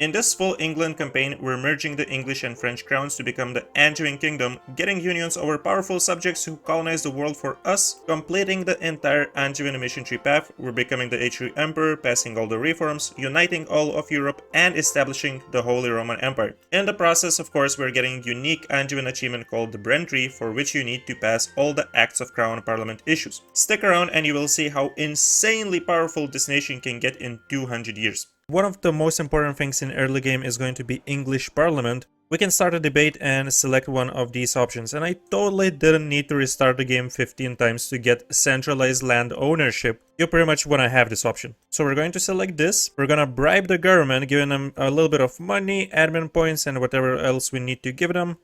In this full England campaign, we're merging the English and French crowns to become the Angevin Kingdom, getting unions over powerful subjects who colonize the world for us, completing the entire Angevin mission tree path. We're becoming the H3 Emperor, passing all the reforms, uniting all of Europe, and establishing the Holy Roman Empire. In the process, of course, we're getting a unique Angevin achievement called the Brentry, for which you need to pass all the Acts of Crown Parliament issues. Stick around and you will see how insanely powerful this nation can get in 200 years. One of the most important things in early game is going to be English Parliament. We can start a debate and select one of these options, and I totally didn't need to restart the game 15 times to get centralized land ownership. You pretty much want to have this option. So we're going to select this. We're going to bribe the government, giving them a little bit of money, admin points, and whatever else we need to give them.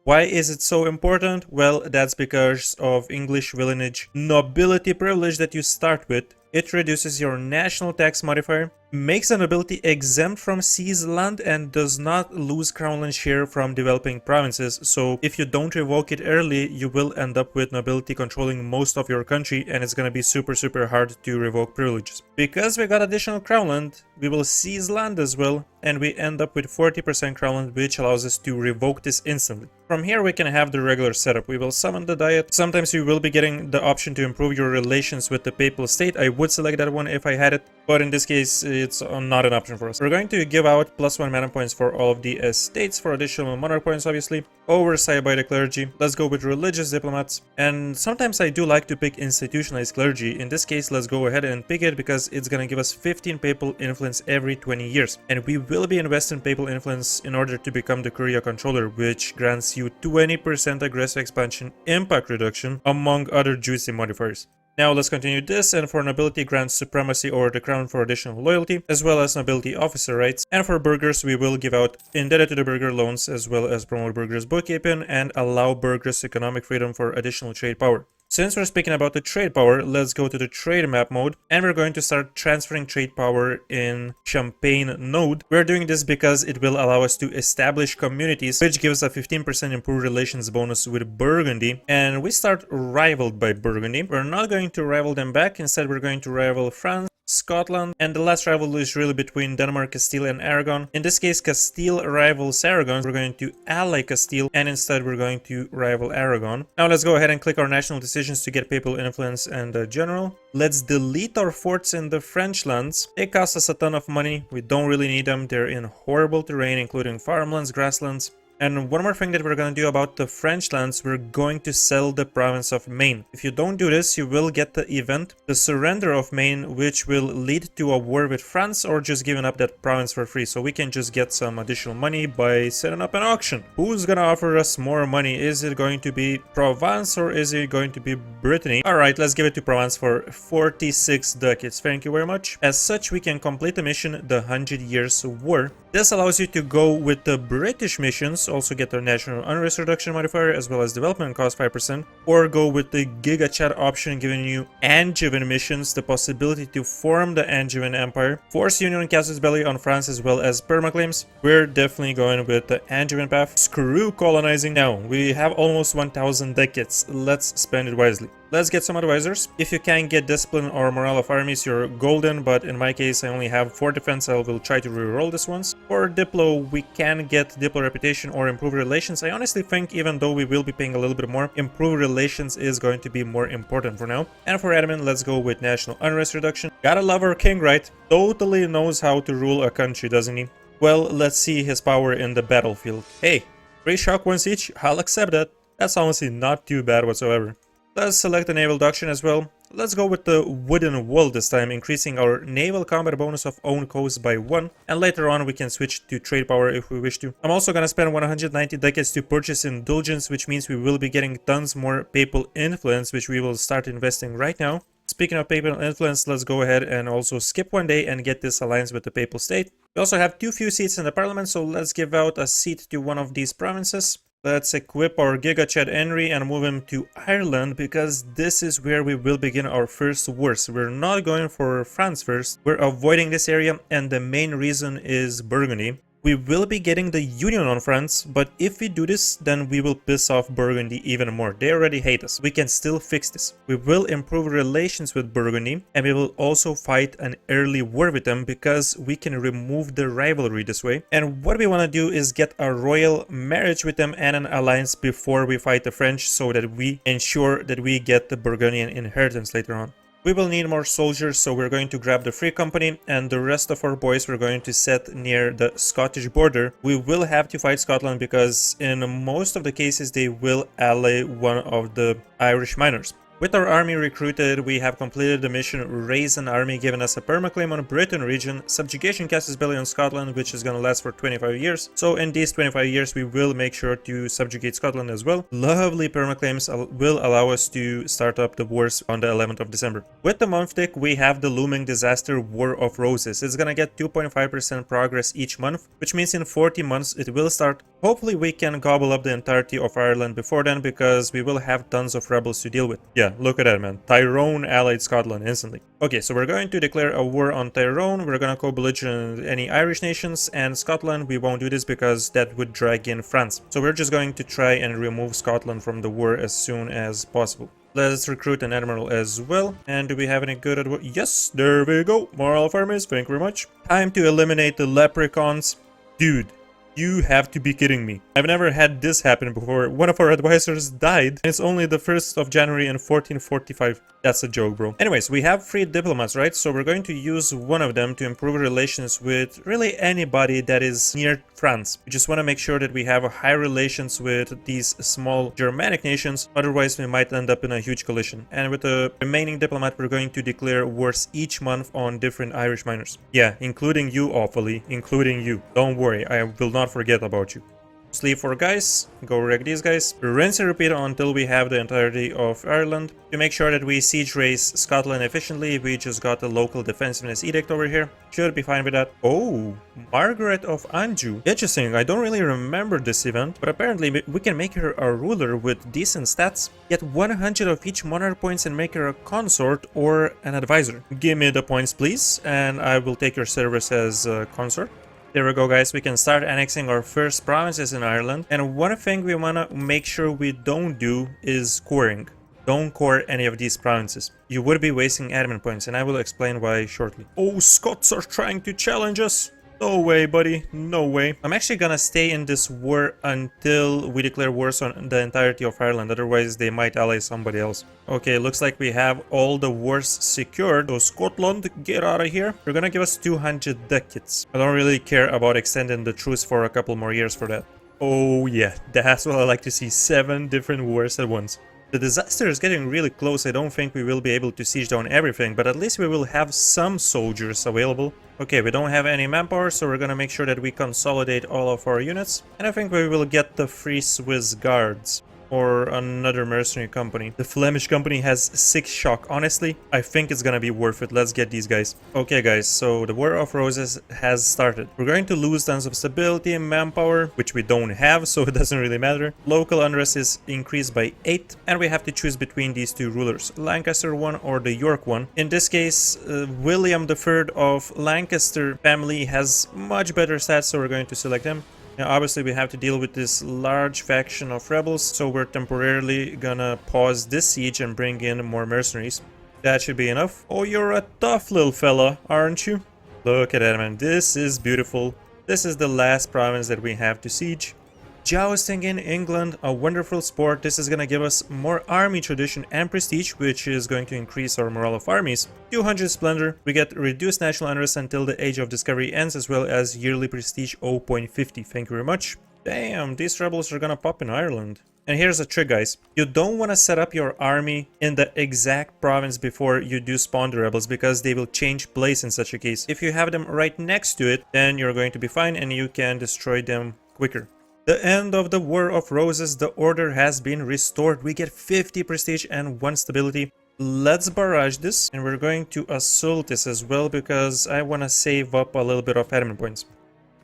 Why is it so important? Well, that's because of English village nobility privilege that you start with. It reduces your national tax modifier, makes a nobility exempt from seized land, and does not lose crownland share from developing provinces. So if you don't revoke it early, you will end up with nobility controlling most of your country, and it's gonna be super hard to revoke privileges. Because we got additional crownland, we will seize land as well, and we end up with 40% crownland, which allows us to revoke this instantly. From here we can have the regular setup. We will summon the diet. Sometimes you will be getting the option to improve your relations with the papal state. I would select that one if I had it, but in this case it's not an option for us. We're going to give out +1 mana points for all of the estates for additional monarch points, obviously. Oversight by the clergy. Let's go with religious diplomats. And sometimes I do like to pick institutionalized clergy. In this case, let's go ahead and pick it because it's gonna give us 15 papal influence every 20 years. And we will be investing papal influence in order to become the Korea controller, which grants you 20% aggressive expansion impact reduction, among other juicy modifiers. Now let's continue this, and for nobility grants supremacy over the crown for additional loyalty, as well as nobility officer rights. And for burghers, we will give out indebted to the burgher loans, as well as promote burghers bookkeeping and allow burghers economic freedom for additional trade power. Since we're speaking about the trade power, let's go to the trade map mode, and we're going to start transferring trade power in Champagne node. We're doing this because it will allow us to establish communities, which gives a 15% improved relations bonus with Burgundy, and we start rivaled by Burgundy. We're not going to rival them back, instead we're going to rival France, Scotland, and the last rivalry is really between Denmark, Castile, and Aragon. In this case, Castile rivals Aragon. We're going to ally Castile, and instead we're going to rival Aragon. Now let's go ahead and click our national decisions to get papal influence and general. Let's delete our forts in the French lands. They cost us a ton of money. We don't really need them. They're in horrible terrain, including farmlands, grasslands. And one more thing that we're going to do about the French lands, we're going to sell the province of Maine. If you don't do this, you will get the event, the surrender of Maine, which will lead to a war with France or just giving up that province for free. So we can just get some additional money by setting up an auction. Who's gonna offer us more money? Is it going to be Provence or is it going to be Brittany? Alright, let's give it to Provence for 46 ducats. Thank you very much. As such, we can complete the mission, the 100 Years War. This allows you to go with the British missions, also get their national unrest reduction modifier as well as development cost 5%, or go with the Giga Chat option, giving you Angevin missions, the possibility to form the Angevin Empire, force union casus belli on France as well as permaclaims. We're definitely going with the Angevin path. Screw colonizing. Now, we have almost 1000 decades. Let's spend it wisely. Let's get some advisors. If you can get discipline or morale of armies, you're golden, but in my case I only have 4 defense. I will try to reroll this once. For Diplo, we can get Diplo reputation or improve relations. I honestly think, even though we will be paying a little bit more, improve relations is going to be more important for now. And for admin, let's go with national unrest reduction. Gotta love our king, right? Totally knows how to rule a country, doesn't he? Well, let's see his power in the battlefield. Hey, 3 shock points each, I'll accept that. That's honestly not too bad whatsoever. Let's select the naval doctrine as well. Let's go with the wooden wall this time, increasing our naval combat bonus of own coast by 1, and later on we can switch to trade power if we wish to. I'm also gonna spend 190 decades to purchase indulgence, which means we will be getting tons more papal influence, which we will start investing right now. Speaking of papal influence, let's go ahead and also skip 1 day and get this alliance with the papal state. We also have too few seats in the parliament, so let's give out a seat to one of these provinces. Let's equip our Giga Chad Henry and move him to Ireland, because this is where we will begin our first wars. We're not going for France first. We're avoiding this area, and the main reason is Burgundy. We will be getting the Union on France, but if we do this, then we will piss off Burgundy even more. They already hate us. We can still fix this. We will improve relations with Burgundy, and we will also fight an early war with them because we can remove the rivalry this way. And what we want to do is get a royal marriage with them and an alliance before we fight the French, so that we ensure that we get the Burgundian inheritance later on. We will need more soldiers, so we're going to grab the Free Company, and the rest of our boys we're going to set near the Scottish border. We will have to fight Scotland because in most of the cases they will ally one of the Irish miners. With our army recruited, we have completed the mission Raise an Army, giving us a permaclaim on Britain region, subjugation Casus Belli on Scotland, which is gonna last for 25 years. So in these 25 years, we will make sure to subjugate Scotland as well. Lovely permaclaims will allow us to start up the wars on the 11th of December. With the month tick, we have the looming disaster War of Roses. It's gonna get 2.5% progress each month, which means in 40 months it will start. Hopefully we can gobble up the entirety of Ireland before then, because we will have tons of rebels to deal with. Yeah, look at that, man. Tyrone allied Scotland instantly. Okay, so we're going to declare a war on Tyrone. We're gonna co-belligerent any Irish nations, and Scotland we won't do this because that would drag in France. So we're just going to try and remove Scotland from the war as soon as possible. Let's recruit an admiral as well. And do we have any good advice? Yes, there we go. Moral farmers, thank you very much. Time to eliminate the leprechauns. Dude, you have to be kidding me. I've never had this happen before. One of our advisors died, and it's only the 1st of January in 1445. That's a joke, bro. Anyways, we have 3 diplomats, right? So we're going to use one of them to improve relations with really anybody that is near France. We just want to make sure that we have high relations with these small Germanic nations, otherwise we might end up in a huge collision. And with the remaining diplomat, we're going to declare wars each month on different Irish miners. Yeah, including you, awfully, including you. Don't worry, I will not forget about you. Sleep 4 guys, go wreck these guys. Rinse and repeat until we have the entirety of Ireland. To make sure that we siege raise Scotland efficiently, we just got a local defensiveness edict over here. Should be fine with that. Oh, Margaret of Anjou. Interesting, I don't really remember this event, but apparently we can make her a ruler with decent stats. Get 100 of each monarch points and make her a consort or an advisor. Give me the points please, and I will take your service as a consort. There we go, guys. We can start annexing our first provinces in Ireland. And one thing we want to make sure we don't do is coring. Don't core any of these provinces. You would be wasting admin points, and I will explain why shortly. Oh, Scots are trying to challenge us. No way, buddy. No way. I'm actually gonna stay in this war until we declare wars on the entirety of Ireland. Otherwise, they might ally somebody else. Okay, looks like we have all the wars secured. So Scotland, get out of here. They're gonna give us 200 ducats. I don't really care about extending the truce for a couple more years for that. Oh yeah, that's what I like to see. 7 different wars at once. The disaster is getting really close. I don't think we will be able to siege down everything, but at least we will have some soldiers available. Okay, we don't have any manpower, so we're gonna make sure that we consolidate all of our units. And I think we will get the free Swiss guards. Or another mercenary company. The Flemish company has 6 shock. Honestly, I think it's gonna be worth it. Let's get these guys. Okay guys, so the War of Roses has started. We're going to lose tons of stability and manpower, which we don't have, so it doesn't really matter. Local unrest is increased by 8, and we have to choose between these 2 rulers, Lancaster one or the York one. In this case, William III of Lancaster family has much better stats, so we're going to select him. Now, obviously, we have to deal with this large faction of rebels, so we're temporarily gonna pause this siege and bring in more mercenaries. That should be enough. Oh, you're a tough little fella, aren't you? Look at that, man. This is beautiful. This is the last province that we have to siege. Jousting in England, a wonderful sport. This is gonna give us more army tradition and prestige, which is going to increase our morale of armies. 200 splendor, we get reduced national unrest until the Age of Discovery ends, as well as yearly prestige 0.50. Thank you very much. Damn, these rebels are gonna pop in Ireland. And here's a trick, guys. You don't want to set up your army in the exact province before you do spawn the rebels, because they will change place in such a case. If you have them right next to it, then you're going to be fine and you can destroy them quicker. The end of the War of Roses, the order has been restored. We get 50 prestige and 1 stability. Let's barrage this, and we're going to assault this as well because I want to save up a little bit of admin points.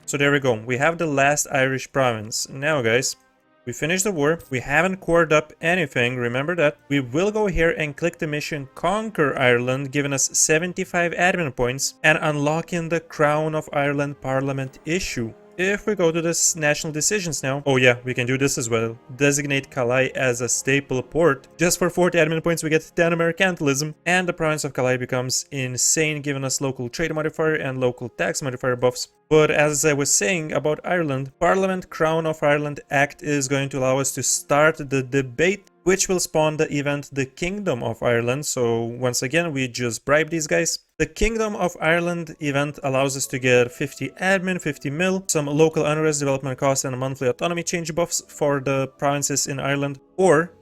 So there we go. We have the last Irish province. Now, guys, we finished the war. We haven't cored up anything, remember that. We will go here and click the mission Conquer Ireland, giving us 75 admin points and unlocking the Crown of Ireland Parliament issue. If we go to this national decisions now, oh yeah, we can do this as well. Designate Calais as a staple port. Just for 40 admin points we get 10 mercantilism, and the province of Calais becomes insane, giving us local trade modifier and local tax modifier buffs. But as I was saying about Ireland, Parliament Crown of Ireland Act is going to allow us to start the debate, which will spawn the event the Kingdom of Ireland. So once again, we just bribe these guys. The Kingdom of Ireland event allows us to get 50 admin, 50 mil, some local unrest, development costs, and monthly autonomy change buffs for the provinces in Ireland. Or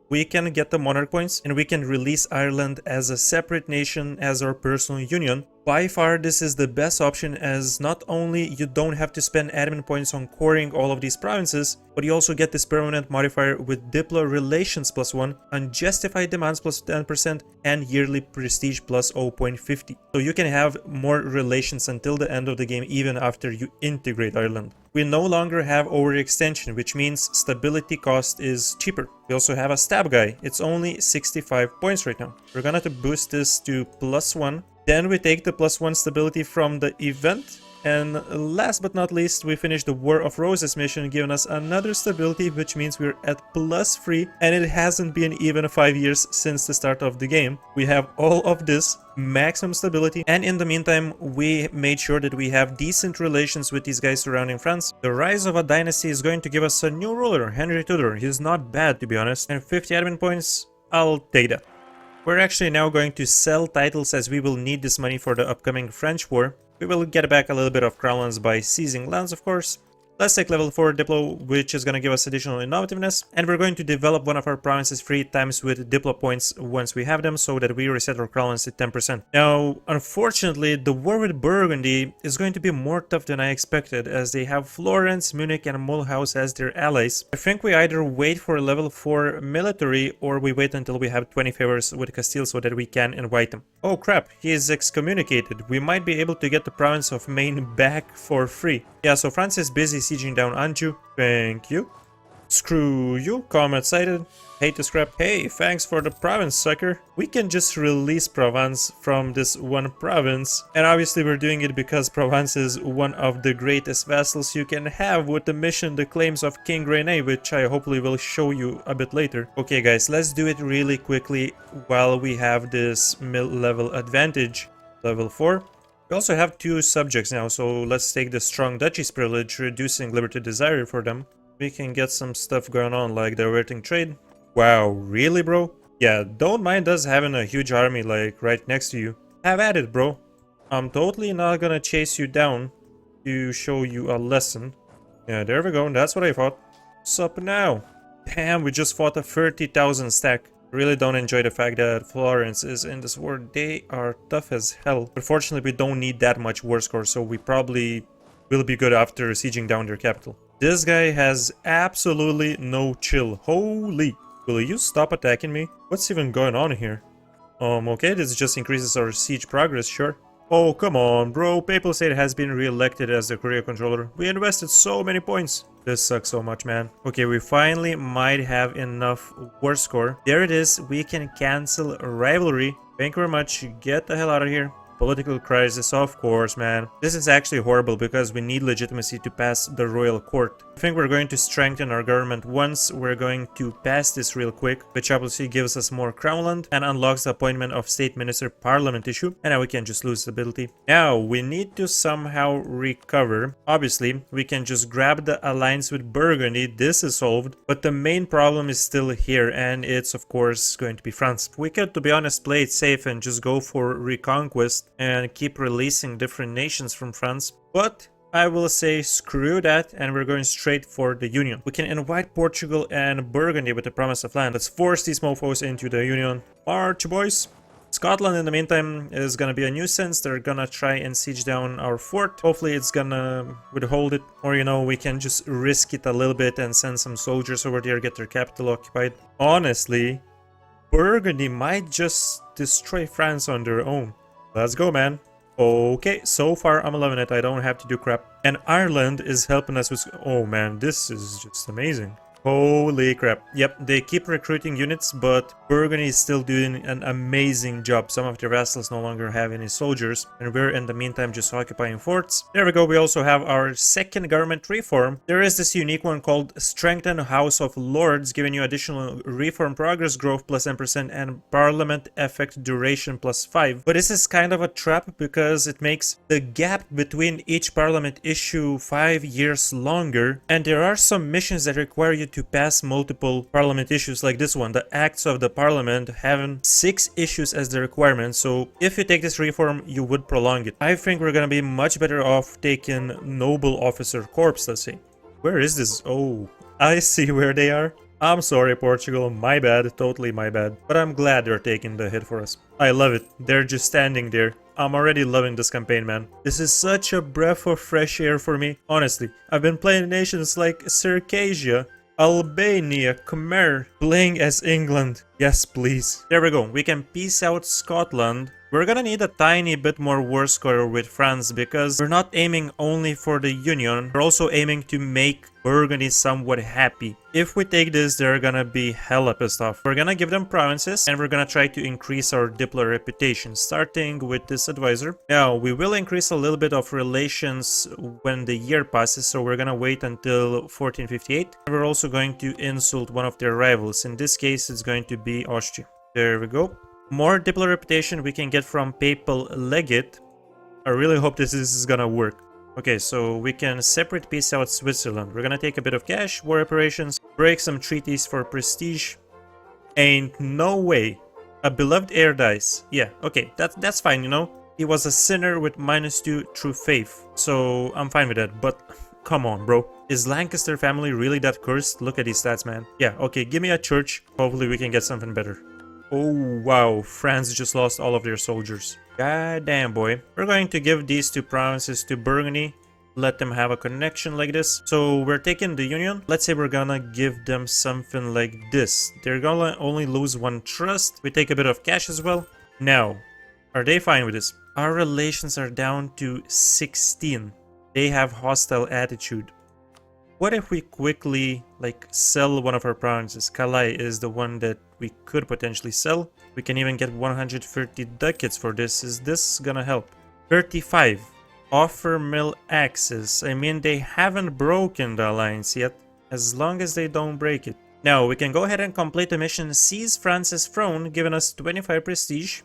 we can get the monarch points and we can release Ireland as a separate nation as our personal union. By far this is the best option, as not only you don't have to spend admin points on coring all of these provinces, but you also get this permanent modifier with Diplo Relations +1, Unjustified Demands +10%, and Yearly Prestige plus 0.50. So you can have more relations until the end of the game, even after you integrate Ireland. We no longer have overextension, which means stability cost is cheaper. We also have a stab guy. It's only 65 points right now. We're gonna have to boost this to +1. Then we take the +1 stability from the event. And last but not least, we finish the War of Roses mission, giving us another stability, which means we're at +3, and it hasn't been even 5 years since the start of the game. We have all of this maximum stability, and in the meantime, we made sure that we have decent relations with these guys surrounding France. The rise of a dynasty is going to give us a new ruler, Henry Tudor. He's not bad, to be honest, and 50 admin points, I'll take that. We're actually now going to sell titles, as we will need this money for the upcoming French war. We will get back a little bit of crown lands by seizing lands, of course. Let's take level 4 Diplo, which is going to give us additional innovativeness, and we're going to develop one of our provinces 3 times with Diplo points once we have them, so that we reset our crown lands at 10%. Now, unfortunately, the war with Burgundy is going to be more tough than I expected, as they have Florence, Munich, and Mulhouse as their allies. I think we either wait for level 4 military, or we wait until we have 20 favors with Castile so that we can invite them. Oh crap, he is excommunicated. We might be able to get the province of Maine back for free. Yeah, so France is busy sieging down Anjou. Thank you. Screw you, comment cited. Hate to scrap. Hey, thanks for the province, sucker. We can just release Provence from this one province. And obviously we're doing it because Provence is one of the greatest vassals you can have with the mission The Claims of King Rene, which I hopefully will show you a bit later. Okay guys, let's do it really quickly while we have this mid-level advantage. Level 4. We also have 2 subjects now, so let's take the Strong Duchy's privilege, reducing Liberty Desire for them. We can get some stuff going on, like diverting trade. Wow, really, bro? Yeah, don't mind us having a huge army, like, right next to you. Have at it, bro. I'm totally not gonna chase you down to show you a lesson. Yeah, there we go, that's what I thought. What's up now? Damn, we just fought a 30,000 stack. Really don't enjoy the fact that Florence is in this war. They are tough as hell. But fortunately, we don't need that much war score, so we probably will be good after sieging down their capital. This guy has absolutely no chill. Holy. Will you stop attacking me? What's even going on here? Okay, this just increases our siege progress, sure. Oh, come on, bro. Papal State has been re-elected as the Korea controller. We invested so many points. This sucks so much, man. Okay, we finally might have enough war score. There it is. We can cancel rivalry. Thank you very much. Get the hell out of here. Political crisis, of course, man. This is actually horrible because we need legitimacy to pass the royal court. I think we're going to strengthen our government once. We're going to pass this real quick, which obviously gives us more crown land and unlocks the appointment of state minister parliament issue. And now we can just lose stability. Now we need to somehow recover. Obviously, we can just grab the alliance with Burgundy. This is solved, but the main problem is still here, and it's of course going to be France. We could, to be honest, play it safe and just go for reconquest and keep releasing different nations from France, but I will say screw that, and we're going straight for the Union. We can invite Portugal and Burgundy with the promise of land. Let's force these mofos into the Union. March, boys! Scotland, in the meantime, is gonna be a nuisance. They're gonna try and siege down our fort. Hopefully it's gonna withhold it, or you know, we can just risk it a little bit and send some soldiers over there, get their capital occupied. Honestly, Burgundy might just destroy France on their own. Let's go, man. Okay, so far I'm loving it. I don't have to do crap. And Ireland is helping us with... Oh man, this is just amazing. Holy crap. Yep, they keep recruiting units, but Burgundy is still doing an amazing job. Some of their vassals no longer have any soldiers, and we're in the meantime just occupying forts. There we go, we also have our second government reform. There is this unique one called Strengthen House of Lords, giving you additional reform progress growth plus 10% and parliament effect duration plus 5. But this is kind of a trap because it makes the gap between each parliament issue 5 years longer, and there are some missions that require you to pass multiple parliament issues like this one, the Acts of the Parliament, having 6 issues as the requirement. So if you take this reform, you would prolong it. I think we're gonna be much better off taking Noble Officer Corps, let's say. Where is this? Oh, I see where they are. I'm sorry, Portugal, my bad, totally my bad. But I'm glad they're taking the hit for us. I love it. They're just standing there. I'm already loving this campaign, man. This is such a breath of fresh air for me. Honestly, I've been playing nations like Circassia, Albania, Khmer, playing as England. Yes, please. There we go. We can peace out Scotland. We're gonna need a tiny bit more war score with France because we're not aiming only for the Union. We're also aiming to make Burgundy somewhat happy. If we take this, they're gonna be hella pissed off. We're gonna give them provinces and we're gonna try to increase our Diplo reputation, starting with this advisor. Now, we will increase a little bit of relations when the year passes, so we're gonna wait until 1458. And we're also going to insult one of their rivals. In this case, it's going to be Austria. There we go. More Diplo reputation we can get from Papal Legate. I really hope this is gonna work. Okay, so we can separate peace out Switzerland. We're gonna take a bit of cash, war reparations, break some treaties for prestige. Ain't no way. A beloved heir dies. Yeah, okay, that's fine, you know. He was a sinner with -2 true faith. So I'm fine with that, but come on, bro. Is Lancaster family really that cursed? Look at these stats, man. Yeah, okay, give me a church. Hopefully we can get something better. Oh, wow. France just lost all of their soldiers. God damn, boy. We're going to give these 2 provinces to Burgundy. Let them have a connection like this. So we're taking the Union. Let's say we're gonna give them something like this. They're gonna only lose 1 trust. We take a bit of cash as well. Now, are they fine with this? Our relations are down to 16. They have hostile attitude. What if we quickly, like, sell one of our provinces? Calais is the one that we could potentially sell. We can even get 130 ducats for this. Is this gonna help? 35. Offer mill access. I mean, they haven't broken the alliance yet, as long as they don't break it. Now, we can go ahead and complete the mission Seize France's Throne, giving us 25 prestige.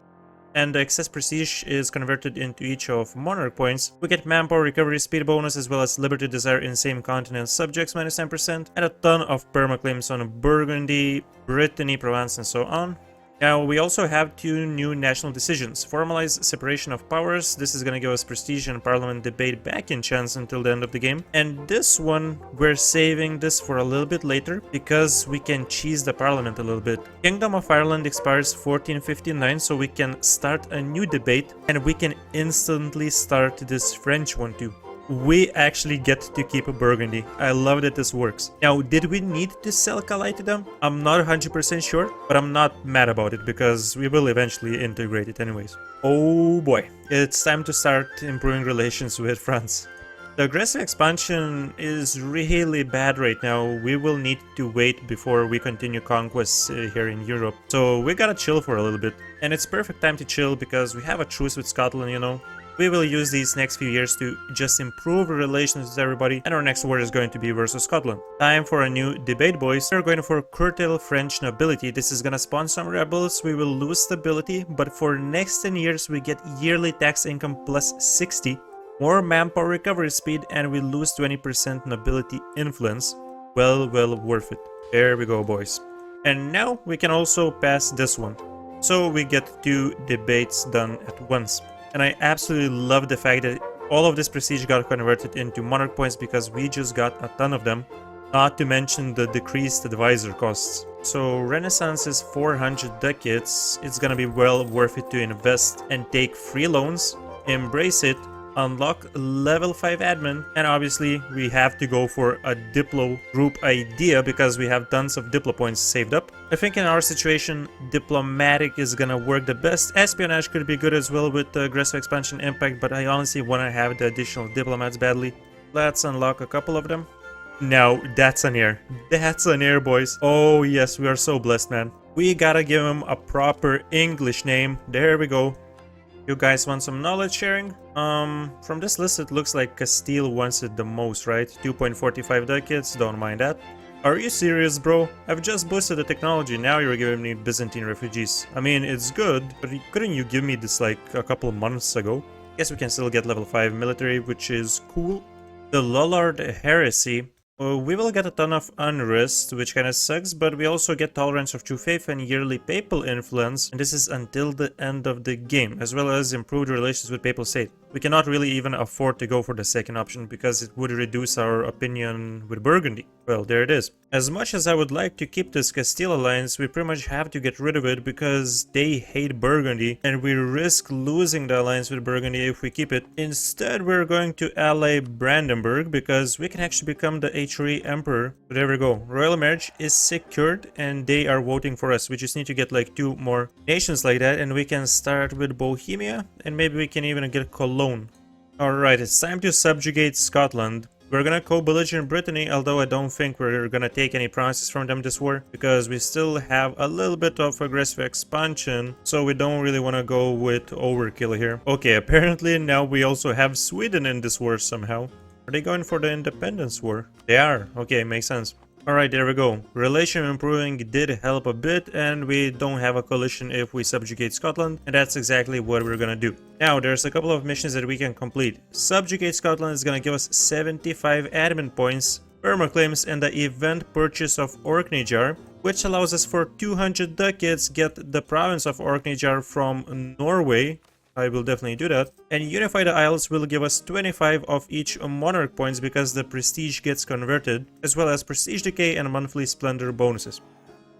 And the excess prestige is converted into each of monarch points. We get manpower recovery speed bonus as well as liberty desire in same continent subjects minus 10% and a ton of permaclaims on Burgundy, Brittany, Provence and so on. Now we also have 2 new national decisions. Formalize separation of powers. This is going to give us prestige and parliament debate back in chance until the end of the game. And this one, we're saving this for a little bit later because we can cheese the parliament a little bit. Kingdom of Ireland expires 1459, so we can start a new debate and we can instantly start this French one too. We actually get to keep Burgundy. I love that this works. Now, did we need to sell Calais to them? I'm not 100% sure, but I'm not mad about it because we will eventually integrate it anyways. Oh boy, it's time to start improving relations with France. The aggressive expansion is really bad right now. We will need to wait before we continue conquests here in Europe. So we gotta chill for a little bit. And it's perfect time to chill because we have a truce with Scotland, you know. We will use these next few years to just improve relations with everybody, and our next war is going to be versus Scotland. Time for a new debate, boys. We're going for curtail French nobility. This is gonna spawn some rebels. We will lose stability, but for next 10 years we get yearly tax income plus 60, more manpower recovery speed, and we lose 20% nobility influence. Well worth it. There we go, boys. And now we can also pass this one. So we get 2 debates done at once. And I absolutely love the fact that all of this prestige got converted into monarch points because we just got a ton of them. Not to mention the decreased advisor costs. So Renaissance is 400 ducats. It's gonna be well worth it to invest and take free loans, embrace it, unlock level 5 admin, and obviously we have to go for a Diplo group idea because we have tons of Diplo points saved up. I think in our situation, diplomatic is gonna work the best. Espionage could be good as well with the aggressive expansion impact, but I honestly want to have the additional diplomats badly. Let's unlock a couple of them. Now, that's an air. That's an air, boys. Oh, yes, we are so blessed, man. We gotta give him a proper English name. There we go. You guys want some knowledge sharing? From this list, it looks like Castile wants it the most, right? 2.45 ducats, don't mind that. Are you serious, bro? I've just boosted the technology, now you're giving me Byzantine refugees. I mean, it's good, but couldn't you give me this like a couple of months ago? Guess we can still get level 5 military, which is cool. The Lollard heresy. We will get a ton of unrest, which kinda sucks, but we also get tolerance of true faith and yearly papal influence, and this is until the end of the game, as well as improved relations with papal state. We cannot really even afford to go for the second option, because it would reduce our opinion with Burgundy. Well, there it is. As much as I would like to keep this Castile alliance, we pretty much have to get rid of it, because they hate Burgundy, and we risk losing the alliance with Burgundy if we keep it. Instead, we're going to ally Brandenburg, because we can actually become the H3 Emperor. So there we go. Royal marriage is secured, and they are voting for us. We just need to get like 2 more nations like that, and we can start with Bohemia, and maybe we can even get Cologne. Alright, it's time to subjugate Scotland. We're gonna co-belligerent Brittany, although I don't think we're gonna take any promises from them this war, because we still have a little bit of aggressive expansion, so we don't really want to go with overkill here. Okay, apparently now we also have Sweden in this war somehow. Are they going for the independence war? They are. Okay, makes sense. Alright, there we go. Relation improving did help a bit, and we don't have a coalition if we subjugate Scotland, and that's exactly what we're gonna do. Now, there's a couple of missions that we can complete. Subjugate Scotland is gonna give us 75 admin points, permaclaims, and the event purchase of Orkneyjar, which allows us for 200 ducats get the province of Orkneyjar from Norway. I will definitely do that. And Unify the Isles will give us 25 of each monarch points because the prestige gets converted, as well as prestige decay and monthly splendor bonuses.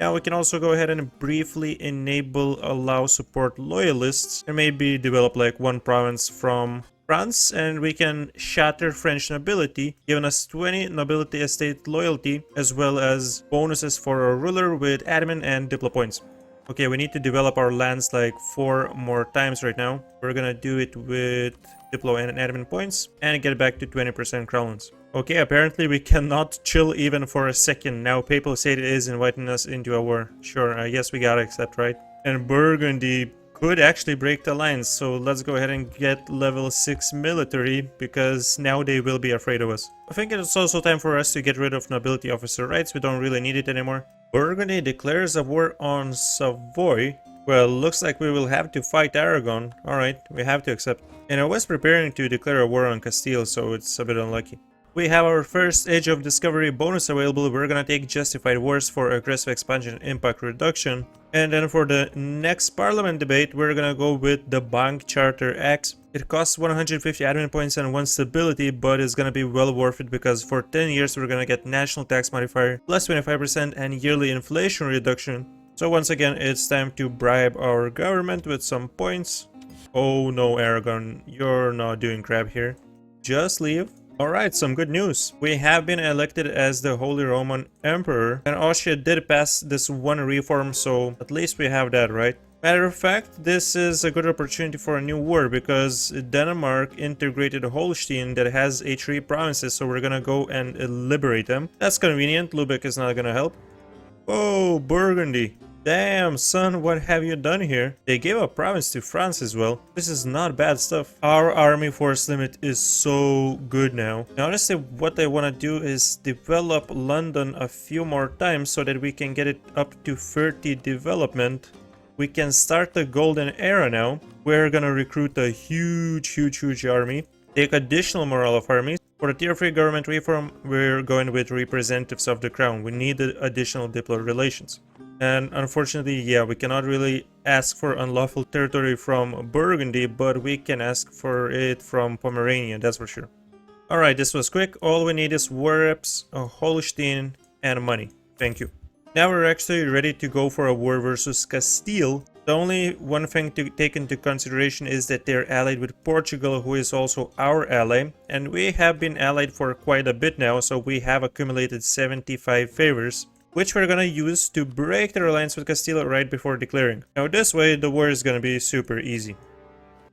Now we can also go ahead and briefly enable allow support loyalists and maybe develop like 1 province from France, and we can shatter French nobility, giving us 20 nobility estate loyalty, as well as bonuses for our ruler with admin and diplo points. Okay, we need to develop our lands like 4 more times right now. We're gonna do it with diplo and admin points and get back to 20% crowns. Okay, apparently we cannot chill even for a second. Now papal state is inviting us into a war. Sure, I guess we gotta accept, right? And Burgundy could actually break the lines, so let's go ahead and get level 6 military, because now they will be afraid of us. I think it's also time for us to get rid of nobility officer rights. We don't really need it anymore. Burgundy declares a war on Savoy. Well, looks like we will have to fight Aragon. Alright, we have to accept. And I was preparing to declare a war on Castile, so it's a bit unlucky. We have our first Age of Discovery bonus available. We're gonna take Justified Wars for aggressive expansion and impact reduction. And then for the next parliament debate, we're gonna go with the Bank Charter X. It costs 150 admin points and 1 stability, but it's gonna be well worth it because for 10 years we're gonna get national tax modifier plus 25% and yearly inflation reduction. So once again, it's time to bribe our government with some points. Oh no, Aragon, you're not doing crap here. Just leave. Alright, some good news. We have been elected as the Holy Roman Emperor, and Austria did pass this 1 reform, so at least we have that, right? Matter of fact, this is a good opportunity for a new war, because Denmark integrated Holstein that has H3 provinces, so we're gonna go and liberate them. That's convenient, Lubeck is not gonna help. Oh, Burgundy. Damn, son, what have you done here? They gave a province to France as well. This is not bad stuff. Our army force limit is so good now. Now, honestly, what I want to do is develop London a few more times so that we can get it up to 30 development. We can start the golden era now. We're gonna recruit a huge army. Take additional morale of armies. For the tier 3 government reform, we're going with representatives of the crown. We need additional diplomatic relations. And unfortunately, yeah, we cannot really ask for unlawful territory from Burgundy, but we can ask for it from Pomerania, that's for sure. Alright, this was quick. All we need is war reps, a Holstein, and money. Thank you. Now we're actually ready to go for a war versus Castile. The only one thing to take into consideration is that they're allied with Portugal, who is also our ally, and we have been allied for quite a bit now, so we have accumulated 75 favors, which we're gonna use to break the alliance with Castile right before declaring. Now this way the war is gonna be super easy.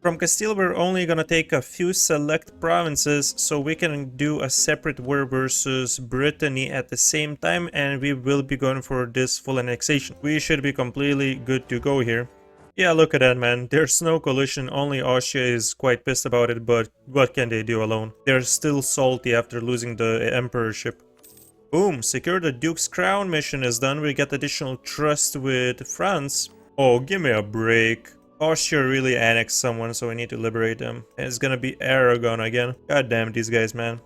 From Castile, we're only gonna take a few select provinces so we can do a separate war versus Brittany at the same time, and we will be going for this full annexation. We should be completely good to go here. Yeah, look at that, man. There's no coalition, only Austria is quite pissed about it, but what can they do alone? They're still salty after losing the emperorship. Boom, secure the Duke's Crown mission is done. We get additional trust with France. Oh, give me a break. Austria really annexed someone, so we need to liberate them. And it's gonna be Aragon again. God damn these guys, man.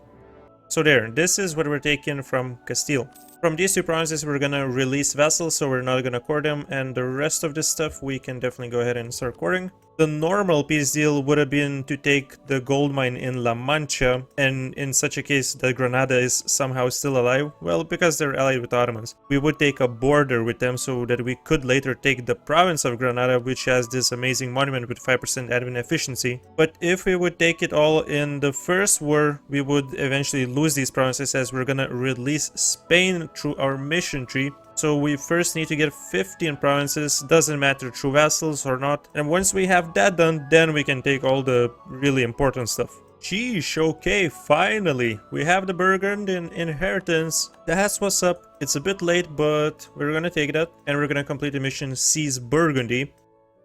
So there, this is what we're taking from Castile. From these two provinces, we're gonna release vassals, so we're not gonna court them, and the rest of this stuff we can definitely go ahead and start courting. The normal peace deal would have been to take the gold mine in La Mancha, and in such a case that Granada is somehow still alive, well, because they're allied with Ottomans. We would take a border with them so that we could later take the province of Granada, which has this amazing monument with 5% admin efficiency. But if we would take it all in the first war, we would eventually lose these provinces as we're gonna release Spain through our mission tree. So we first need to get 15 provinces, doesn't matter through vassals or not. And once we have that done, then we can take all the really important stuff. Sheesh, okay, finally. We have the Burgundian inheritance. That's what's up. It's a bit late, but we're gonna take that. And we're gonna complete the mission Seize Burgundy.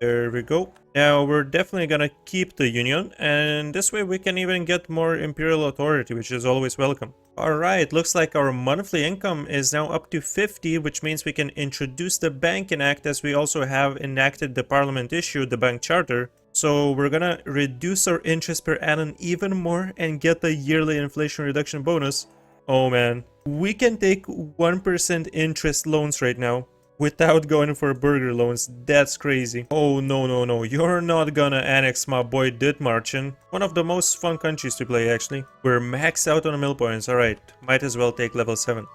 There we go. Now we're definitely gonna keep the union, and this way we can even get more imperial authority, which is always welcome. Alright, looks like our monthly income is now up to 50, which means we can introduce the Banking Act, as we also have enacted the Parliament issued the Bank Charter. So we're gonna reduce our interest per annum even more and get the yearly inflation reduction bonus. Oh man, we can take 1% interest loans right now without going for burger loans. That's crazy. Oh no, you're not gonna annex my boy Dithmarschen. One of the most fun countries to play, actually. We're maxed out on mill points. Alright, might as well take level 7.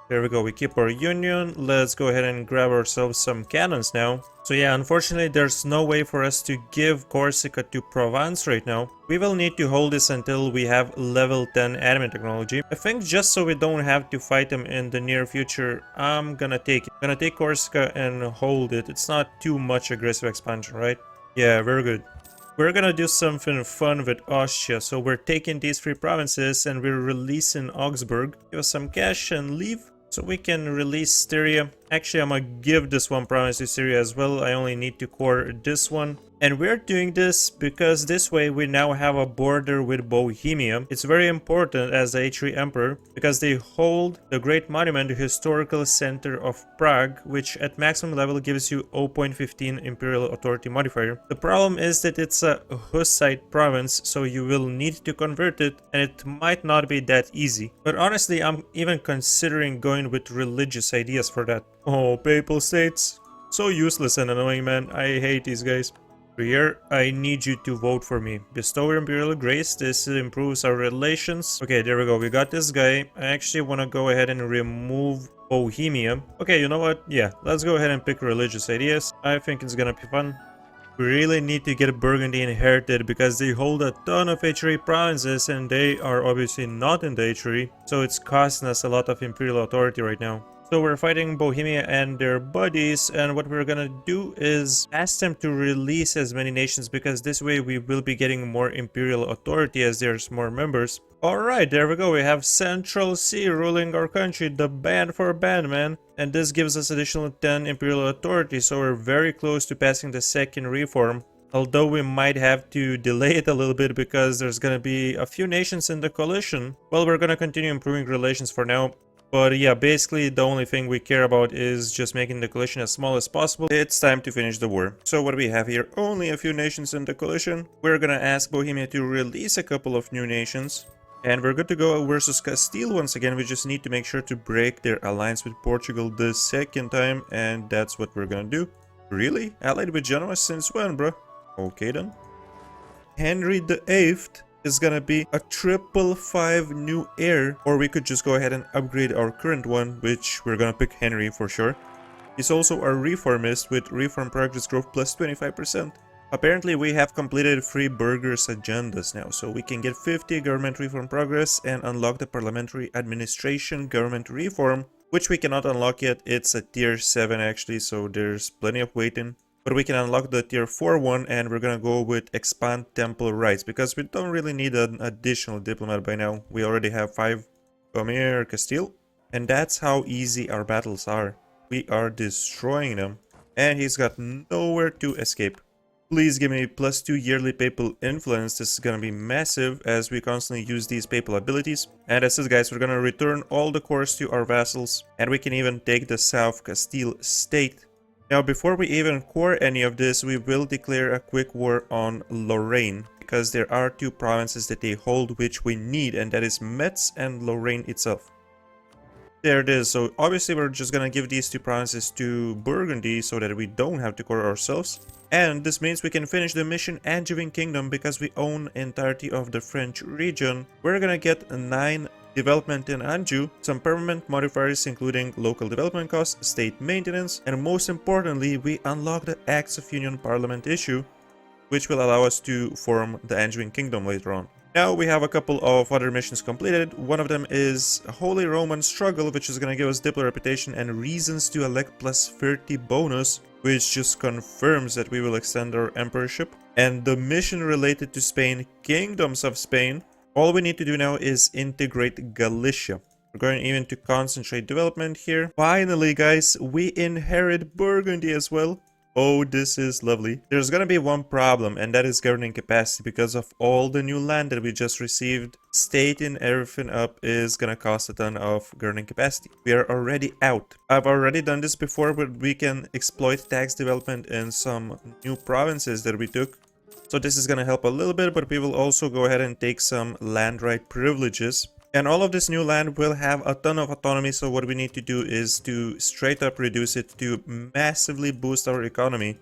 There we go, we keep our union. Let's go ahead and grab ourselves some cannons now. So yeah, unfortunately there's no way for us to give Corsica to Provence right now. We will need to hold this until we have level 10 admin technology. I think just so we don't have to fight them in the near future, I'm gonna take it. I'm gonna take Corsica and hold it. It's not too much aggressive expansion, right? Yeah, very good. We're gonna do something fun with Austria. So we're taking these 3 provinces and we're releasing Augsburg. Give us some cash and leave. So we can release Styria. Actually, I'm gonna give this one province to Styria as well. I only need to core this one. And we're doing this because this way we now have a border with Bohemia. It's very important as the H3 Emperor because they hold the Great Monument, the historical center of Prague, which at maximum level gives you 0.15 Imperial Authority modifier. The problem is that it's a Hussite province, so you will need to convert it, and it might not be that easy. But honestly, I'm even considering going with religious ideas for that. Oh, Papal States. So useless and annoying, man. I hate these guys. Here, I need you to vote for me. Bestow your Imperial Grace. This improves our relations. Okay, there we go. We got this guy. I actually want to go ahead and remove Bohemia. Okay, you know what? Yeah, let's go ahead and pick religious ideas. I think it's gonna be fun. We really need to get Burgundy inherited because they hold a ton of H3 provinces and they are obviously not in the H3. So it's costing us a lot of Imperial authority right now. So we're fighting Bohemia and their buddies, and what we're gonna do is ask them to release as many nations because this way we will be getting more imperial authority as there's more members. Alright, there we go, we have Central C ruling our country, the band for band, man. And this gives us additional 10 imperial authority, so we're very close to passing the second reform. Although we might have to delay it a little bit because there's gonna be a few nations in the coalition. Well, we're gonna continue improving relations for now. But yeah, basically the only thing we care about is just making the coalition as small as possible. It's time to finish the war. So what do we have here? Only a few nations in the coalition. We're gonna ask Bohemia to release a couple of new nations. And we're good to go versus Castile once again. We just need to make sure to break their alliance with Portugal the second time. And that's what we're gonna do. Really? Allied with Genoa since when, bro? Okay then. Henry VIII is gonna be a 555 new heir, or we could just go ahead and upgrade our current one, which we're gonna pick Henry for sure. He's also a reformist with reform progress growth plus 25%. Apparently we have completed free burgers agendas now, so we can get 50 government reform progress and unlock the parliamentary administration government reform, which we cannot unlock yet. It's a tier 7 actually, so there's plenty of waiting. But we can unlock the tier 4 one, and we're gonna go with expand temple rights because we don't really need an additional diplomat by now. We already have 5. Come here, Castile. And that's how easy our battles are. We are destroying them. And he's got nowhere to escape. Please give me +2 yearly papal influence. This is gonna be massive as we constantly use these papal abilities. And as is, guys, we're gonna return all the cores to our vassals. And we can even take the South Castile state. Now, before we even core any of this, we will declare a quick war on Lorraine. Because there are 2 provinces that they hold which we need. And that is Metz and Lorraine itself. There it is. So obviously we're just gonna give these 2 provinces to Burgundy so that we don't have to core ourselves. And this means we can finish the mission Angevin Kingdom because we own entirety of the French region. We're gonna get 9 development in Anjou, some permanent modifiers including local development costs, state maintenance, and most importantly, we unlock the Acts of Union Parliament issue, which will allow us to form the Angevin Kingdom later on. Now we have a couple of other missions completed. One of them is Holy Roman Struggle, which is going to give us Diplo reputation and reasons to elect +30 bonus, which just confirms that we will extend our emperorship. And the mission related to Spain, Kingdoms of Spain, all we need to do now is integrate Galicia. We're going even to concentrate development here. Finally, guys, we inherit Burgundy as well. Oh, this is lovely. There's gonna be one problem, and that is governing capacity. Because of all the new land that we just received, stating everything up is gonna cost a ton of governing capacity. We are already out. I've already done this before, but we can exploit tax development in some new provinces that we took. So this is gonna help a little bit, but we will also go ahead and take some land right privileges. And all of this new land will have a ton of autonomy, so what we need to do is to straight up reduce it to massively boost our economy.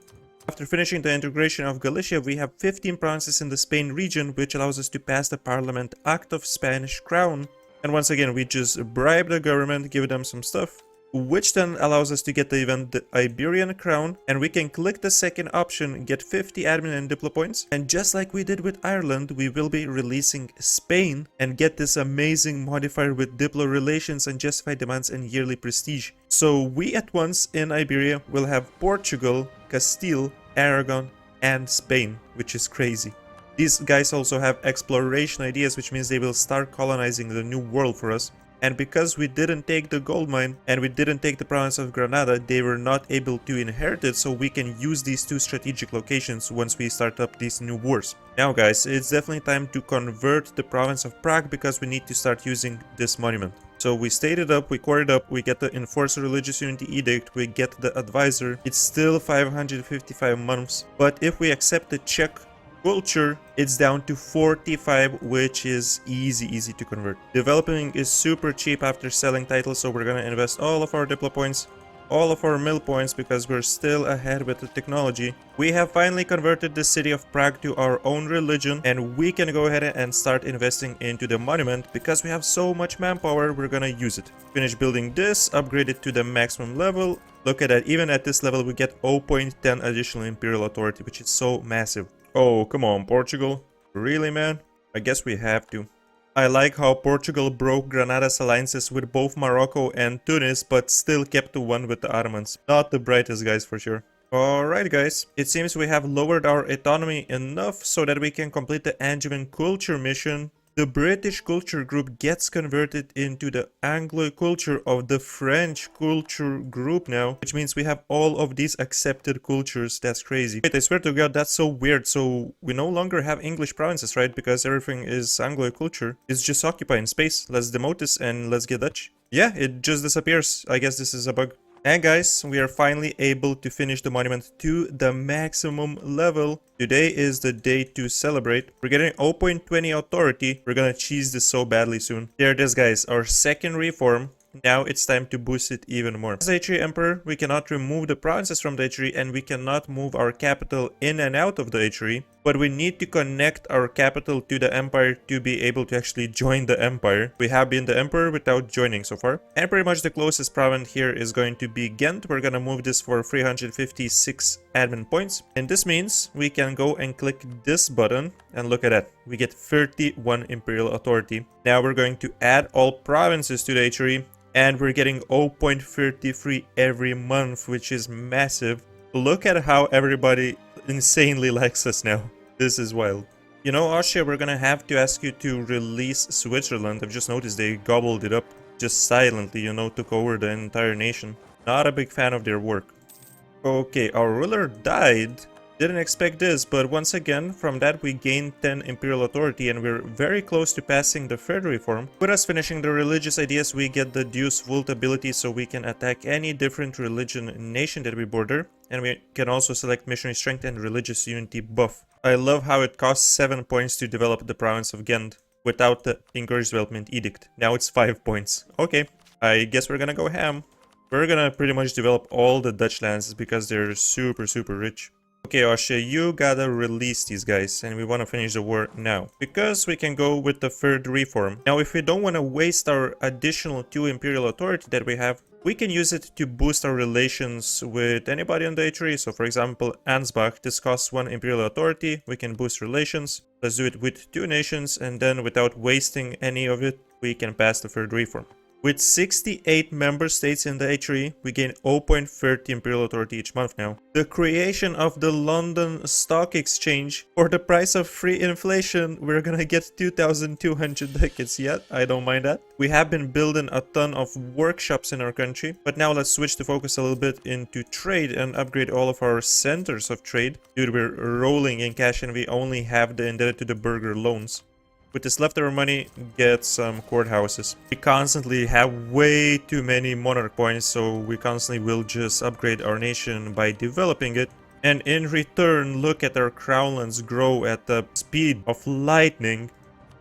After finishing the integration of Galicia, we have 15 provinces in the Spain region, which allows us to pass the Parliament Act of Spanish Crown. And once again, we just bribe the government, give them some stuff, which then allows us to get the Iberian crown, and we can click the second option, get 50 admin and diplo points, and just like we did with Ireland, we will be releasing Spain and get this amazing modifier with diplo relations and justified demands and yearly prestige. So we at once in Iberia will have Portugal, Castile, Aragon, and Spain, which is crazy. These guys also have exploration ideas, which means they will start colonizing the new world for us. And because we didn't take the gold mine and we didn't take the province of Granada, they were not able to inherit it, so we can use these 2 strategic locations once we start up these new wars. Now guys, it's definitely time to convert the province of Prague because we need to start using this monument. So we stayed it up, we core it up, we get the Enforcer Religious Unity Edict, we get the Advisor. It's still 555 months, but if we accept the Czech culture, it's down to 45, which is easy to convert. Developing is super cheap after selling titles, so we're gonna invest all of our diplo points, all of our mill points, because we're still ahead with the technology. We have finally converted the city of Prague to our own religion, and we can go ahead and start investing into the monument. Because we have so much manpower, we're gonna use it. Finish building this, upgrade it to the maximum level. Look at that, even at this level we get 0.10 additional imperial authority, which is so massive. Oh, come on, Portugal. Really, man? I guess we have to. I like how Portugal broke Granada's alliances with both Morocco and Tunis, but still kept the one with the Ottomans. Not the brightest guys for sure. Alright guys, it seems we have lowered our autonomy enough so that we can complete the Angevin culture mission. The British culture group gets converted into the Anglo culture of the French culture group now, which means we have all of these accepted cultures. That's crazy. Wait, I swear to God, that's so weird. So we no longer have English provinces, right? Because everything is Anglo culture. It's just occupying space. Let's demote this and let's get Dutch. Yeah, it just disappears. I guess this is a bug. And guys, we are finally able to finish the monument to the maximum level. Today is the day to celebrate. We're getting 0.20 authority. We're gonna cheese this so badly soon. There it is, guys, our second reform. Now it's time to boost it even more. As H3 Emperor, we cannot remove the provinces from the H3 and we cannot move our capital in and out of the H3. But we need to connect our capital to the empire to be able to actually join the empire. We have been the emperor without joining so far. And pretty much the closest province here is going to be Ghent. We're gonna move this for 356 admin points. And this means we can go and click this button and look at that. We get 31 imperial authority. Now we're going to add all provinces to the H3. And we're getting 0.33 every month, which is massive. Look at how everybody insanely likes us now. This is wild. You know, Austria, we're gonna have to ask you to release Switzerland. I've just noticed they gobbled it up just silently, you know, took over the entire nation. Not a big fan of their work. Okay, our ruler died. Didn't expect this, but once again, from that we gained 10 imperial authority and we're very close to passing the third reform. With us finishing the religious ideas, we get the Deus Vult ability so we can attack any different religion nation that we border. And we can also select missionary strength and religious unity buff. I love how it costs 7 points to develop the province of Ghent without the encouraged development edict. Now it's 5 points. Okay, I guess we're gonna go ham. We're gonna pretty much develop all the Dutch lands because they're super rich. Okay, Austria, you gotta release these guys, and we want to finish the war now. Because we can go with the third reform. Now, if we don't want to waste our additional 2 imperial authority that we have, we can use it to boost our relations with anybody on the A3. So, for example, Ansbach, this costs 1 imperial authority, we can boost relations. Let's do it with 2 nations, and then without wasting any of it, we can pass the third reform. With 68 member states in the A3, we gain 0.30 imperial authority each month now. The creation of the London Stock Exchange. For the price of free inflation, we're gonna get 2,200 ducats yet. I don't mind that. We have been building a ton of workshops in our country, but now let's switch the focus a little bit into trade and upgrade all of our centers of trade. Dude, we're rolling in cash and we only have the indebted to the burgher loans. With this leftover money, get some courthouses. We constantly have way too many monarch points, so we constantly will just upgrade our nation by developing it. And in return, look at our crownlands grow at the speed of lightning.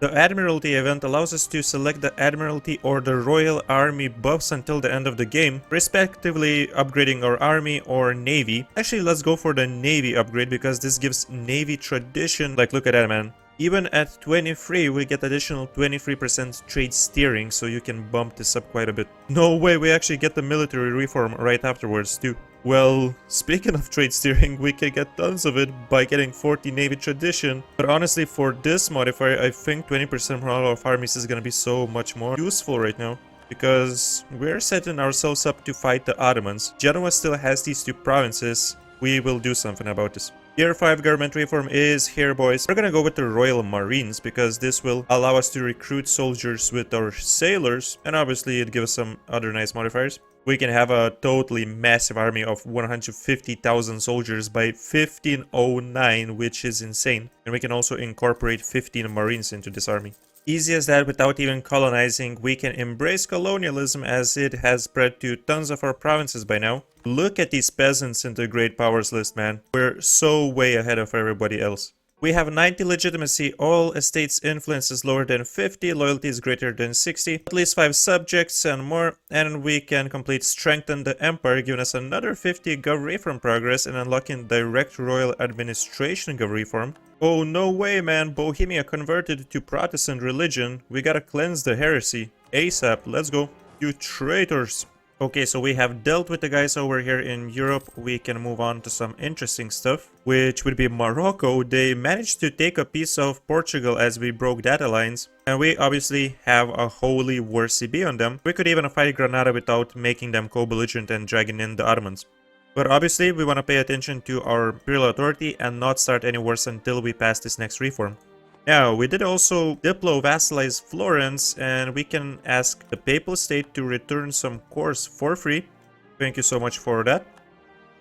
The Admiralty event allows us to select the Admiralty or the Royal Army buffs until the end of the game, respectively upgrading our army or navy. Actually, let's go for the navy upgrade because this gives navy tradition. Like, look at that, man. Even at 23, we get additional 23% trade steering, so you can bump this up quite a bit. No way, we actually get the military reform right afterwards too. Well, speaking of trade steering, we can get tons of it by getting 40 navy tradition. But honestly, for this modifier, I think 20% from all of armies is gonna be so much more useful right now. Because we're setting ourselves up to fight the Ottomans. Genoa still has these 2 provinces. We will do something about this. Year 5 government reform is here, boys. We're gonna go with the Royal Marines because this will allow us to recruit soldiers with our sailors, and obviously it gives us some other nice modifiers. We can have a totally massive army of 150,000 soldiers by 1509, which is insane. And we can also incorporate 15 Marines into this army. Easy as that, without even colonizing, we can embrace colonialism as it has spread to tons of our provinces by now. Look at these peasants in the Great Powers list, man. We're so way ahead of everybody else. We have 90 legitimacy, all estates influence is lower than 50, loyalty is greater than 60, at least 5 subjects and more, and we can complete strengthen the empire, giving us another 50 gov reform progress and unlocking direct royal administration gov reform. Oh no way, man, Bohemia converted to Protestant religion. We gotta cleanse the heresy. ASAP, let's go. You traitors. Okay, so we have dealt with the guys over here in Europe. We can move on to some interesting stuff, which would be Morocco. They managed to take a piece of Portugal as we broke that alliance. And we obviously have a holy war CB on them. We could even fight Granada without making them co-belligerent and dragging in the Ottomans. But obviously, we want to pay attention to our imperial authority and not start any wars until we pass this next reform. Now, we did also diplo-vassalize Florence, and we can ask the Papal State to return some cores for free. Thank you so much for that.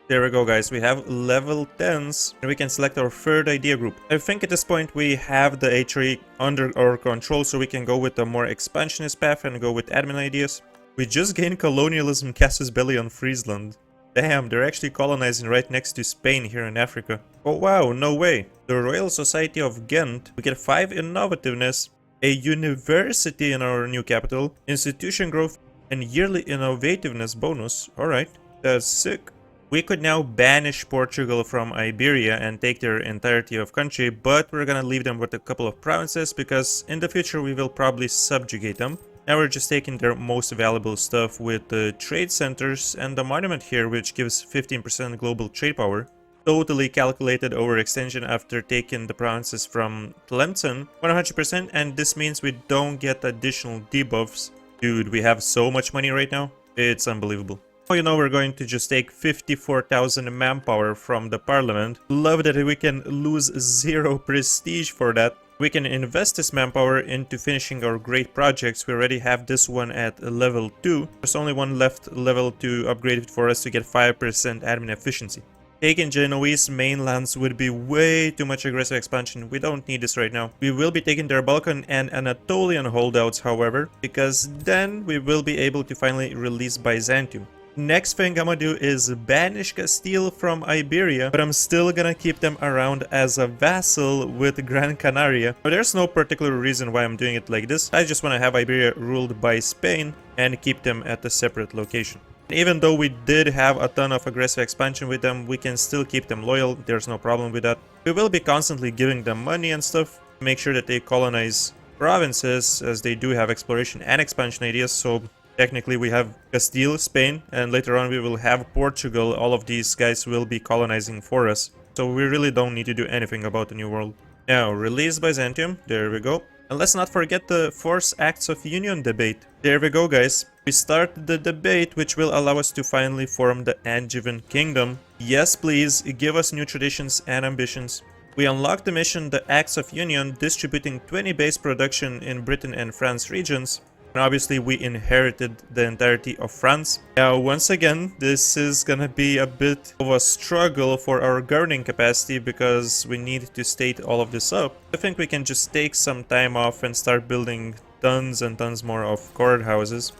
There we go, guys. We have level 10s, and we can select our third idea group. I think at this point we have the A3 under our control, so we can go with a more expansionist path and go with admin ideas. We just gained colonialism casus belli on Friesland. Damn, they're actually colonizing right next to Spain here in Africa. Oh wow, no way. The Royal Society of Ghent, we get 5 innovativeness, a university in our new capital, institution growth, and yearly innovativeness bonus. Alright, that's sick. We could now banish Portugal from Iberia and take their entirety of country, but we're gonna leave them with a couple of provinces because in the future we will probably subjugate them. Now we're just taking their most valuable stuff with the trade centers and the monument here, which gives 15% global trade power. Totally calculated overextension after taking the provinces from Tlemcen, 100%, and this means we don't get additional debuffs. Dude, we have so much money right now. It's unbelievable. You know, we're going to just take 54,000 manpower from the parliament. Love that we can lose 0 prestige for that. We can invest this manpower into finishing our great projects. We already have this one at level 2. There's only one left level to upgrade it for us to get 5% admin efficiency. Taking Genoese mainlands would be way too much aggressive expansion. We don't need this right now. We will be taking their Balkan and Anatolian holdouts, however, because then we will be able to finally release Byzantium. Next thing I'm gonna do is banish Castile from Iberia, but I'm still gonna keep them around as a vassal with Gran Canaria. But there's no particular reason why I'm doing it like this. I just want to have Iberia ruled by Spain and keep them at a separate location. Even though we did have a ton of aggressive expansion with them, we can still keep them loyal. There's no problem with that. We will be constantly giving them money and stuff. Make sure that they colonize provinces, as they do have exploration and expansion ideas. So technically we have Castile, Spain, and later on we will have Portugal. All of these guys will be colonizing for us. So we really don't need to do anything about the New World. Now, release Byzantium. There we go. And let's not forget the Force Acts of Union debate. There we go, guys. We start the debate, which will allow us to finally form the Angevin Kingdom. Yes, please, give us new traditions and ambitions. We unlock the mission, the Acts of Union, distributing 20 base production in Britain and France regions. And obviously, we inherited the entirety of France. Now, once again, this is gonna be a bit of a struggle for our governing capacity because we need to state all of this up. I think we can just take some time off and start building tons and tons more of courthouses.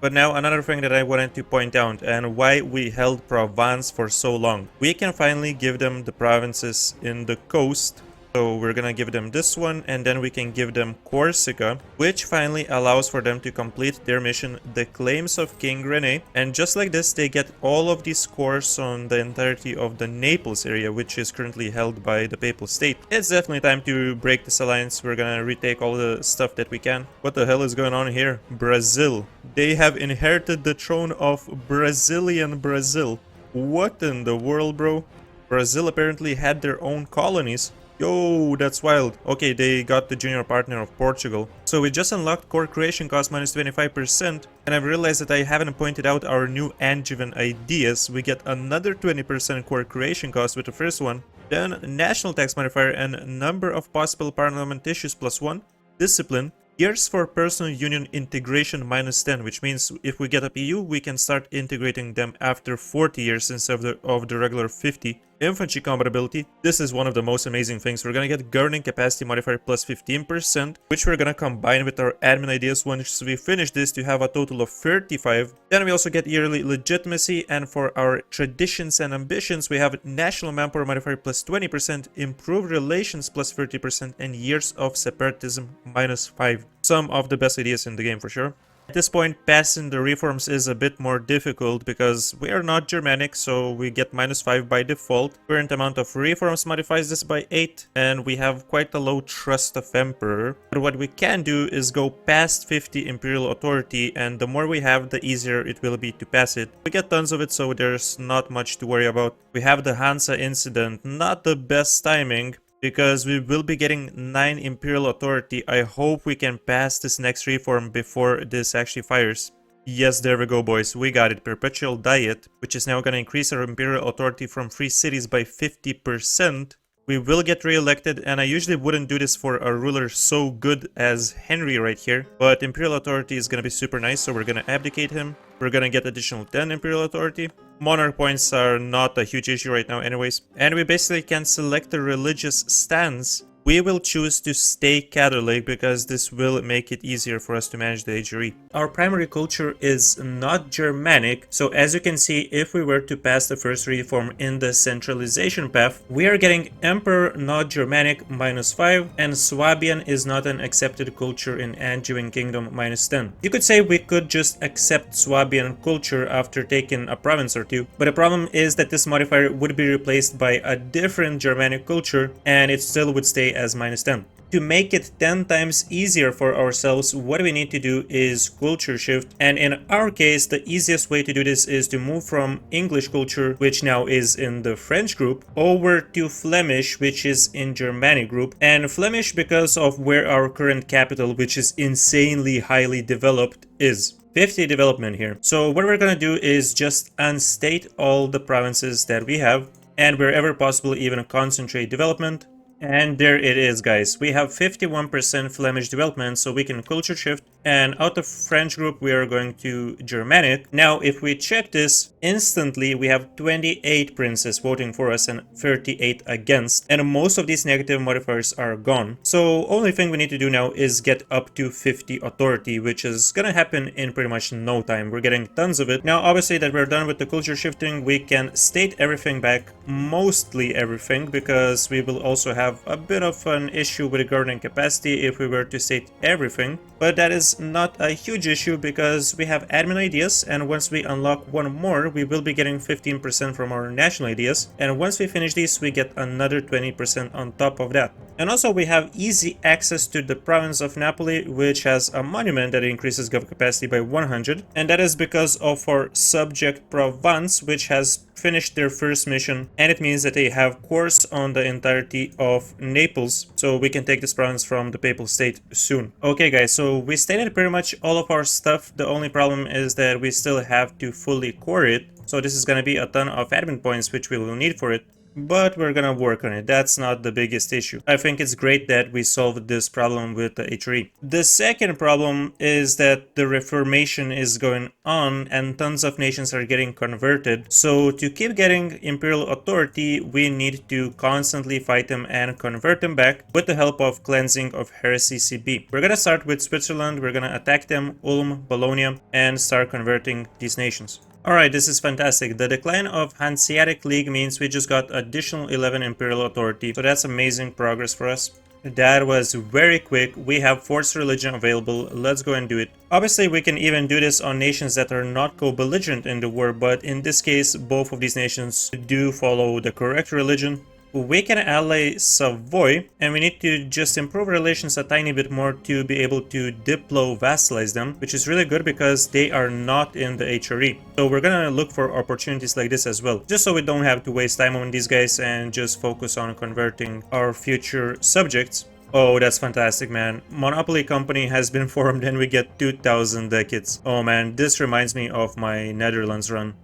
But now another thing that I wanted to point out and why we held Provence for so long. We can finally give them the provinces in the coast. So we're gonna give them this one, and then we can give them Corsica, which finally allows for them to complete their mission, the Claims of King Rene. And just like this, they get all of these scores on the entirety of the Naples area, which is currently held by the Papal State. It's definitely time to break this alliance. We're gonna retake all the stuff that we can. What the hell is going on here? Brazil. They have inherited the throne of Brazilian Brazil. What in the world, bro? Brazil apparently had their own colonies. Yo, that's wild. Okay, they got the junior partner of Portugal. So we just unlocked core creation cost minus 25%, and I've realized that I haven't pointed out our new Angevin ideas. We get another 20% core creation cost with the first one, then national tax modifier and number of possible parliament issues +1, discipline, years for personal union integration minus 10, which means if we get a PU, we can start integrating them after 40 years instead of the regular 50. Infantry compatibility. This is one of the most amazing things. We're gonna get governing capacity modifier plus 15%, which we're gonna combine with our admin ideas once we finish this to have a total of 35. Then we also get yearly legitimacy, and for our traditions and ambitions, we have national manpower modifier plus 20%, improved relations plus 30%, and years of separatism minus 5. Some of the best ideas in the game for sure. At this point, passing the reforms is a bit more difficult because we are not Germanic, so we get minus 5 by default. Current amount of reforms modifies this by 8, and we have quite a low trust of Emperor. But what we can do is go past 50 imperial authority, and the more we have, the easier it will be to pass it. We get tons of it, so there's not much to worry about. We have the Hansa incident, not the best timing, because we will be getting 9 imperial authority. I hope we can pass this next reform before this actually fires. Yes, there we go, boys. We got it. Perpetual diet, which is now going to increase our imperial authority from 3 cities by 50%. We will get re-elected, and I usually wouldn't do this for a ruler so good as Henry right here, but imperial authority is going to be super nice, so we're going to abdicate him. We're going to get additional 10 imperial authority. Monarch points are not a huge issue right now anyways. And we basically can select a religious stance. We will choose to stay Catholic because this will make it easier for us to manage the HRE. Our primary culture is not Germanic, so as you can see, if we were to pass the first reform in the centralization path, we are getting Emperor not Germanic minus 5, and Swabian is not an accepted culture in Angevin Kingdom minus 10. You could say we could just accept Swabian culture after taking a province or two, but the problem is that this modifier would be replaced by a different Germanic culture, and it still would stay as minus 10. To make it 10 times easier for ourselves, what we need to do is culture shift, and in our case the easiest way to do this is to move from English culture, which now is in the French group, over to Flemish, which is in Germanic group, and Flemish because of where our current capital, which is insanely highly developed, is. 50 development here. So what we're gonna do is just unstate all the provinces that we have, and wherever possible even concentrate development. And there it is, guys. We have 51% Flemish development, so we can culture shift. And out of French group, we are going to Germanic. Now, if we check this, instantly we have 28 princes voting for us and 38 against. And most of these negative modifiers are gone. So only thing we need to do now is get up to 50 authority, which is gonna happen in pretty much no time. We're getting tons of it. Now, obviously that we're done with the culture shifting, we can state everything back, mostly everything, because we will also have a bit of an issue with the governing capacity if we were to state everything, but that is not a huge issue because we have admin ideas, and once we unlock one more we will be getting 15% from our national ideas, and once we finish these we get another 20% on top of that. And also we have easy access to the province of Napoli, which has a monument that increases gov capacity by 100, and that is because of our subject Provence, which has finished their first mission, and it means that they have course on the entirety of Naples, so we can take this province from the Papal State soon. Okay guys, so we stated pretty much all of our stuff. The only problem is that we still have to fully core it, so this is going to be a ton of admin points which we will need for it. But we're gonna work on it. That's not the biggest issue. I think it's great that we solved this problem with the HRE. The second problem is that the Reformation is going on and tons of nations are getting converted. So to keep getting imperial authority, we need to constantly fight them and convert them back with the help of cleansing of heresy CB. We're gonna start with Switzerland. We're gonna attack them, Ulm, Bologna, and start converting these nations. Alright, this is fantastic. The decline of Hanseatic League means we just got additional 11 imperial authority, so that's amazing progress for us. That was very quick. We have forced religion available. Let's go and do it. Obviously, we can even do this on nations that are not co-belligerent in the war, but in this case, both of these nations do follow the correct religion. We can ally Savoy, and we need to just improve relations a tiny bit more to be able to diplo-vassalize them, which is really good because they are not in the HRE. So we're gonna look for opportunities like this as well, just so we don't have to waste time on these guys and just focus on converting our future subjects. Oh, that's fantastic, man. Monopoly company has been formed and we get 2,000 decades. Oh man, this reminds me of my Netherlands run.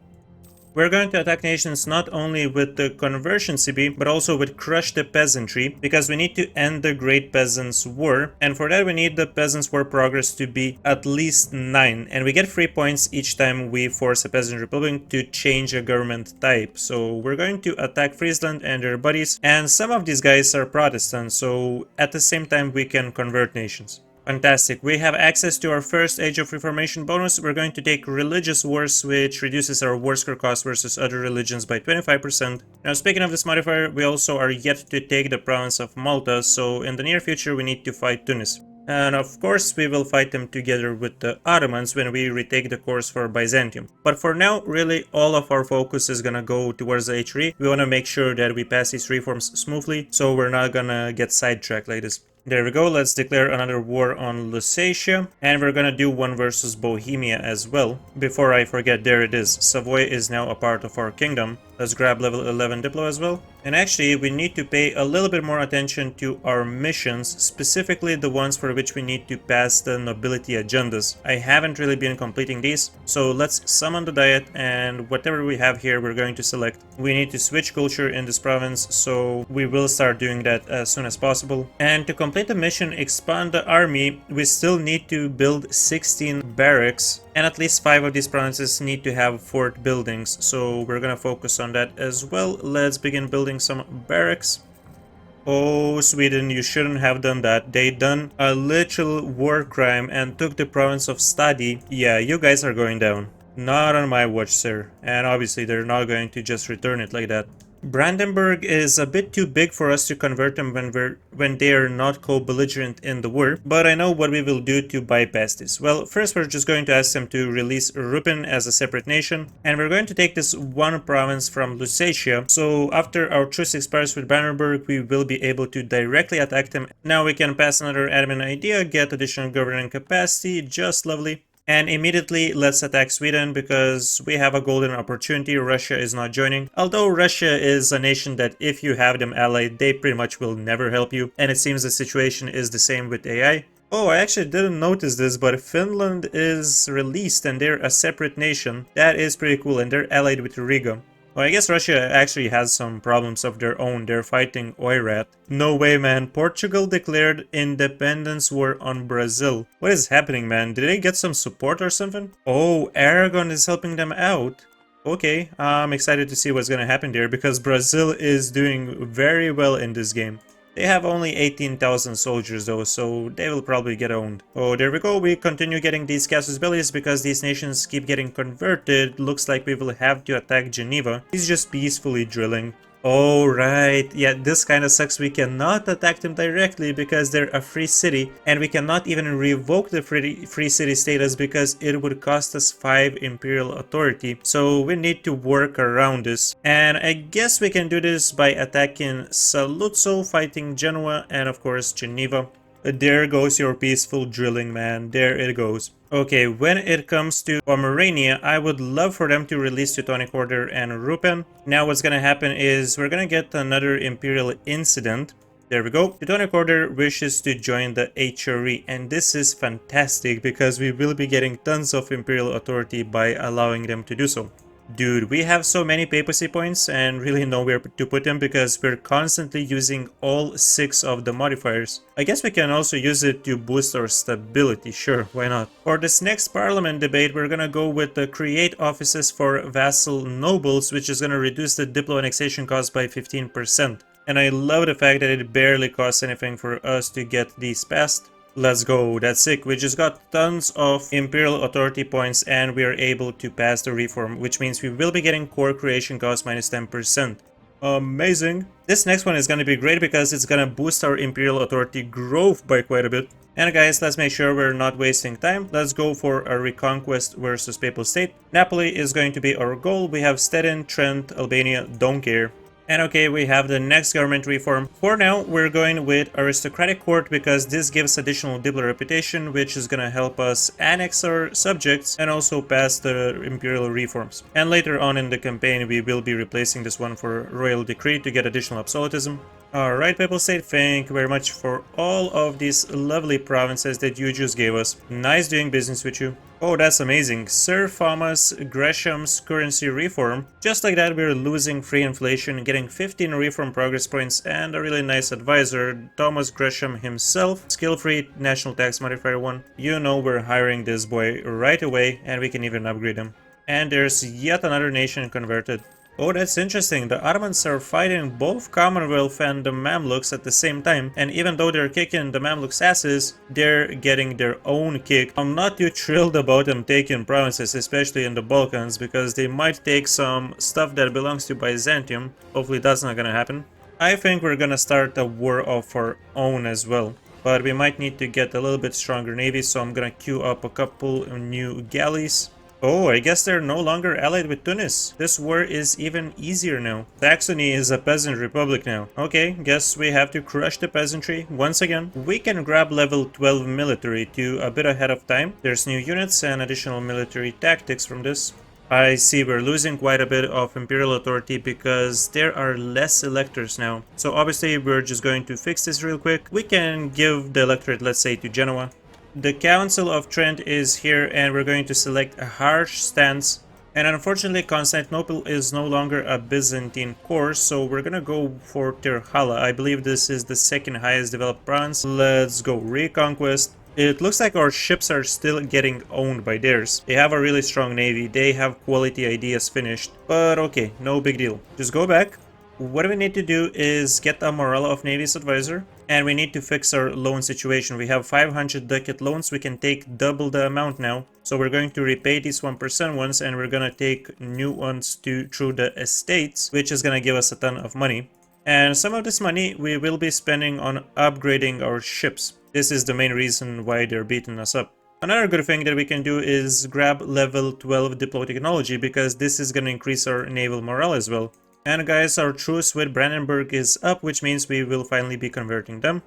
We're going to attack nations not only with the conversion CB, but also with crush the peasantry, because we need to end the Great Peasants' War, and for that we need the Peasants' War progress to be at least 9, and we get 3 points each time we force a peasant republic to change a government type. So we're going to attack Friesland and their buddies, and some of these guys are Protestant, so at the same time we can convert nations. Fantastic. We have access to our first Age of Reformation bonus. We're going to take Religious Wars, which reduces our war score cost versus other religions by 25%. Now, speaking of this modifier, we also are yet to take the province of Malta, so in the near future we need to fight Tunis. And of course we will fight them together with the Ottomans when we retake the course for Byzantium. But for now, really all of our focus is gonna go towards the HRE. We wanna make sure that we pass these reforms smoothly, so we're not gonna get sidetracked like this. There we go, let's declare another war on Lusatia, and we're gonna do one versus Bohemia as well. Before I forget, there it is, Savoy is now a part of our kingdom. Let's grab level 11 Diplo as well. And actually, we need to pay a little bit more attention to our missions, specifically the ones for which we need to pass the nobility agendas. I haven't really been completing these, so let's summon the diet, and whatever we have here we're going to select. We need to switch culture in this province, so we will start doing that as soon as possible. And to complete the mission, expand the army, we still need to build 16 barracks, and at least 5 of these provinces need to have fort buildings, so we're gonna focus on that as well. Let's begin building some barracks. Oh, Sweden, you shouldn't have done that. They done a literal war crime and took the province of Stadi. Yeah, you guys are going down. Not on my watch, sir. And obviously they're not going to just return it like that. Brandenburg is a bit too big for us to convert them when they are not co-belligerent in the war, but I know what we will do to bypass this. Well, first we're just going to ask them to release Rupen as a separate nation, and we're going to take this one province from Lusatia, so after our truce expires with Brandenburg, we will be able to directly attack them. Now we can pass another admin idea, get additional governing capacity, just lovely. And immediately let's attack Sweden because we have a golden opportunity. Russia is not joining. Although Russia is a nation that if you have them allied, they pretty much will never help you. And it seems the situation is the same with AI. Oh, I actually didn't notice this, but Finland is released and they're a separate nation. That is pretty cool, and they're allied with Riga. Well, I guess Russia actually has some problems of their own. They're fighting Oirat. No way, man. Portugal declared independence war on Brazil. What is happening, man? Did they get some support or something? Oh, Aragon is helping them out. Okay, I'm excited to see what's gonna happen there because Brazil is doing very well in this game. They have only 18,000 soldiers though, so they will probably get owned. Oh, there we go. We continue getting these casus bellis because these nations keep getting converted. Looks like we will have to attack Geneva. He's just peacefully drilling. Oh, right. Yeah, this kind of sucks. We cannot attack them directly because they're a free city, and we cannot even revoke the free city status because it would cost us 5 imperial authority. So we need to work around this. And I guess we can do this by attacking Saluzzo, fighting Genoa, and of course Geneva. There goes your peaceful drilling, man. There it goes. Okay, when it comes to Pomerania, I would love for them to release Teutonic Order and Rupen. Now what's gonna happen is we're gonna get another Imperial incident. There we go. Teutonic Order wishes to join the HRE, and this is fantastic because we will be getting tons of Imperial authority by allowing them to do so. Dude, we have so many papacy points and really nowhere to put them because we're constantly using all 6 of the modifiers. I guess we can also use it to boost our stability, sure, why not? For this next parliament debate, we're gonna go with the create offices for vassal nobles, which is gonna reduce the diplo annexation cost by 15%. And I love the fact that it barely costs anything for us to get these passed. Let's go, that's sick. We just got tons of Imperial Authority points and we are able to pass the reform, which means we will be getting core creation cost minus 10%. Amazing. This next one is going to be great because it's going to boost our Imperial Authority growth by quite a bit. And guys, let's make sure we're not wasting time. Let's go for a Reconquest versus Papal State. Napoli is going to be our goal. We have Stettin, Trent, Albania, don't care. And okay, we have the next government reform. For now, we're going with aristocratic court because this gives additional diplo reputation, which is gonna help us annex our subjects and also pass the imperial reforms. And later on in the campaign, we will be replacing this one for royal decree to get additional absolutism. Alright, Papal State, thank you very much for all of these lovely provinces that you just gave us. Nice doing business with you. Oh, that's amazing. Sir Thomas Gresham's currency reform. Just like that, we're losing free inflation, getting 15 reform progress points, and a really nice advisor, Thomas Gresham himself. Skill-free, national tax modifier 1. You know we're hiring this boy right away, and we can even upgrade him. And there's yet another nation converted. Oh, that's interesting. The Ottomans are fighting both Commonwealth and the Mamluks at the same time, and even though they're kicking the Mamluks' asses, they're getting their own kick. I'm not too thrilled about them taking provinces, especially in the Balkans, because they might take some stuff that belongs to Byzantium. Hopefully that's not gonna happen. I think we're gonna start a war of our own as well, but we might need to get a little bit stronger navy, so I'm gonna queue up a couple new galleys. Oh, I guess they're no longer allied with Tunis. This war is even easier now. Saxony is a peasant republic now. Okay, guess we have to crush the peasantry once again. We can grab level 12 military to a bit ahead of time. There's new units and additional military tactics from this. I see we're losing quite a bit of imperial authority because there are less electors now. So obviously we're just going to fix this real quick. We can give the electorate, let's say, to Genoa. The Council of Trent is here and we're going to select a harsh stance. And unfortunately Constantinople is no longer a Byzantine core, so we're gonna go for Tirhala. I believe this is the second highest developed province. Let's go Reconquest. It looks like our ships are still getting owned by theirs. They have a really strong navy, they have quality ideas finished. But okay, no big deal. Just go back. What we need to do is get a Morale of Navy's advisor. And we need to fix our loan situation. We have 500 ducat loans. We can take double the amount now. So we're going to repay these 1% ones, and we're going to take new ones through the estates, which is going to give us a ton of money. And some of this money we will be spending on upgrading our ships. This is the main reason why they're beating us up. Another good thing that we can do is grab level 12 diplomatic technology, because this is going to increase our naval morale as well. And guys, our truce with Brandenburg is up, which means we will finally be converting them.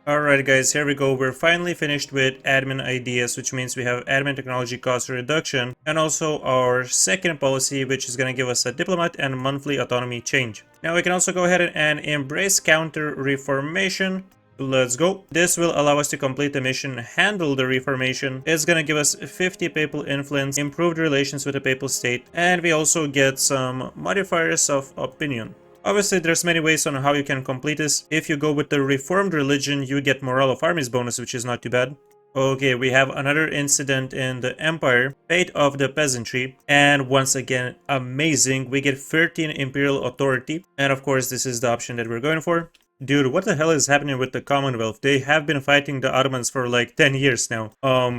Alright guys, here we go. We're finally finished with admin ideas, which means we have admin technology cost reduction, and also our second policy, which is going to give us a diplomat and monthly autonomy change. Now we can also go ahead and embrace counter reformation. Let's go. This will allow us to complete the mission, handle the reformation. It's gonna give us 50 papal influence, improved relations with the papal state, and we also get some modifiers of opinion. Obviously, there's many ways on how you can complete this. If you go with the reformed religion, you get morale of armies bonus, which is not too bad. Okay, we have another incident in the Empire, Fate of the Peasantry, and once again, amazing, we get 13 Imperial Authority, and of course this is the option that we're going for. Dude, what the hell is happening with the Commonwealth? They have been fighting the Ottomans for like 10 years now.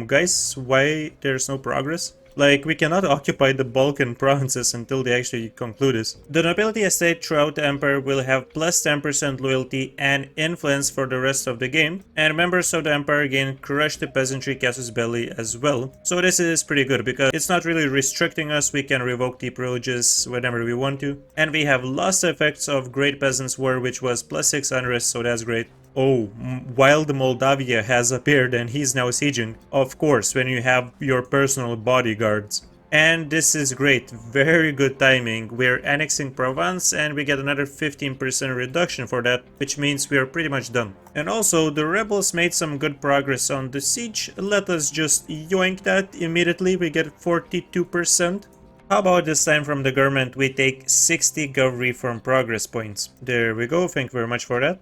Guys, why there's no progress? Like, we cannot occupy the Balkan provinces until they actually conclude this. The nobility estate throughout the empire will have plus 10% loyalty and influence for the rest of the game. And members of the empire gain crush the peasantry casus belli as well. So this is pretty good because it's not really restricting us. We can revoke the privileges whenever we want to. And we have lost the effects of Great Peasants War, which was plus 6 unrest, so that's great. Oh, Wild Moldavia has appeared and he's now sieging. Of course, when you have your personal bodyguards. And this is great, very good timing. We're annexing Provence and we get another 15% reduction for that, which means we are pretty much done. And also, the rebels made some good progress on the siege. Let us just yoink that immediately. We get 42%. How about this time from the government we take 60 gov reform progress points. There we go, thank you very much for that.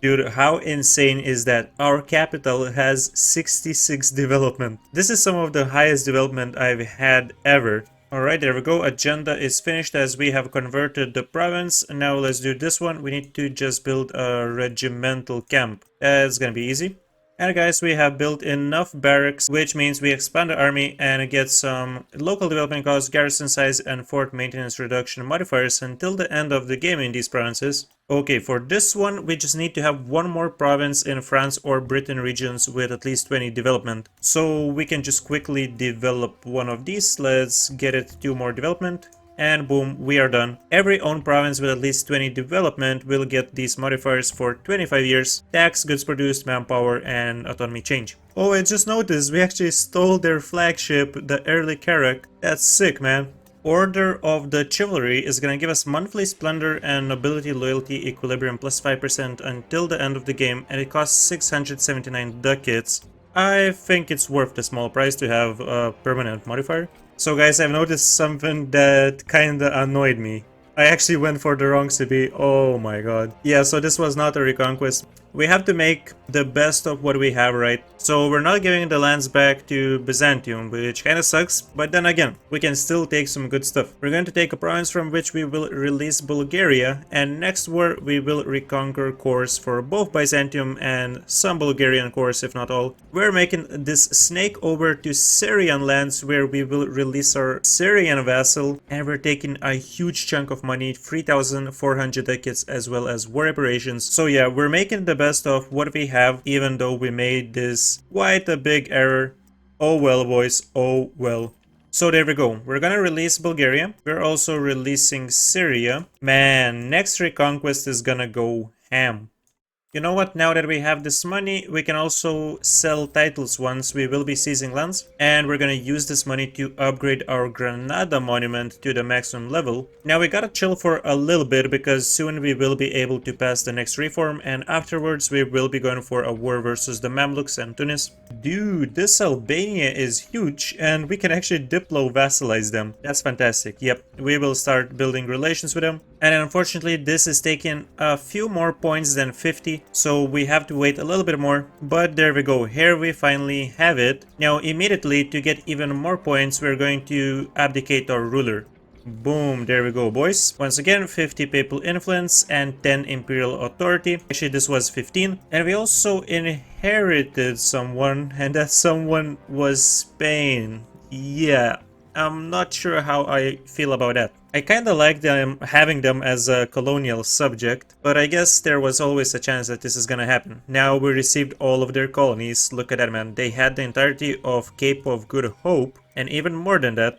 Dude, how insane is that? Our capital has 66 development. This is some of the highest development I've had ever. Alright, there we go. Agenda is finished as we have converted the province. Now let's do this one. We need to just build a regimental camp. That's gonna be easy. And guys, we have built enough barracks, which means we expand the army and get some local development costs, garrison size, and fort maintenance reduction modifiers until the end of the game in these provinces. Okay, for this one, we just need to have one more province in France or Britain regions with at least 20 development. So we can just quickly develop one of these. Let's get it to more development. And boom, we are done. Every owned province with at least 20 development will get these modifiers for 25 years. Tax, goods produced, manpower, and autonomy change. Oh, I just noticed we actually stole their flagship, the early Carrack. That's sick, man. Order of the Chivalry is gonna give us monthly splendor and nobility loyalty equilibrium plus 5% until the end of the game, and it costs 679 ducats. I think it's worth the small price to have a permanent modifier. So guys, I've noticed something that kinda annoyed me. I actually went for the wrong city. Oh my god. Yeah, so this was not a reconquest. We have to make the best of what we have, right? So we're not giving the lands back to Byzantium, which kind of sucks, but then again, we can still take some good stuff. We're going to take a province from which we will release Bulgaria, and next war we will reconquer cores for both Byzantium and some Bulgarian cores, if not all. We're making this snake over to Syrian lands where we will release our Syrian vassal, and we're taking a huge chunk of money, 3,400 ducats, as well as war reparations. So yeah, we're making the best of what we have, even though we made this quite a big error. Oh well, boys, oh well. So there we go. We're gonna release Bulgaria. We're also releasing Syria. Man, next reconquest is gonna go ham. You know what, now that we have this money, we can also sell titles once. We will be seizing lands, and we're gonna use this money to upgrade our Granada monument to the maximum level. Now we gotta chill for a little bit because soon we will be able to pass the next reform, and afterwards we will be going for a war versus the Mamluks and Tunis. Dude, this Albania is huge, and we can actually diplo vassalize them. That's fantastic. Yep, we will start building relations with them. And unfortunately, this is taking a few more points than 50, so we have to wait a little bit more. But there we go, here we finally have it. Now immediately, to get even more points, we're going to abdicate our ruler. Boom, there we go, boys. Once again, 50 papal influence and 10 imperial authority. Actually, this was 15. And we also inherited someone, and that someone was Spain. Yeah, I'm not sure how I feel about that. I kinda like them having them as a colonial subject, but I guess there was always a chance that this is gonna happen. Now we received all of their colonies. Look at that, man. They had the entirety of Cape of Good Hope, and even more than that.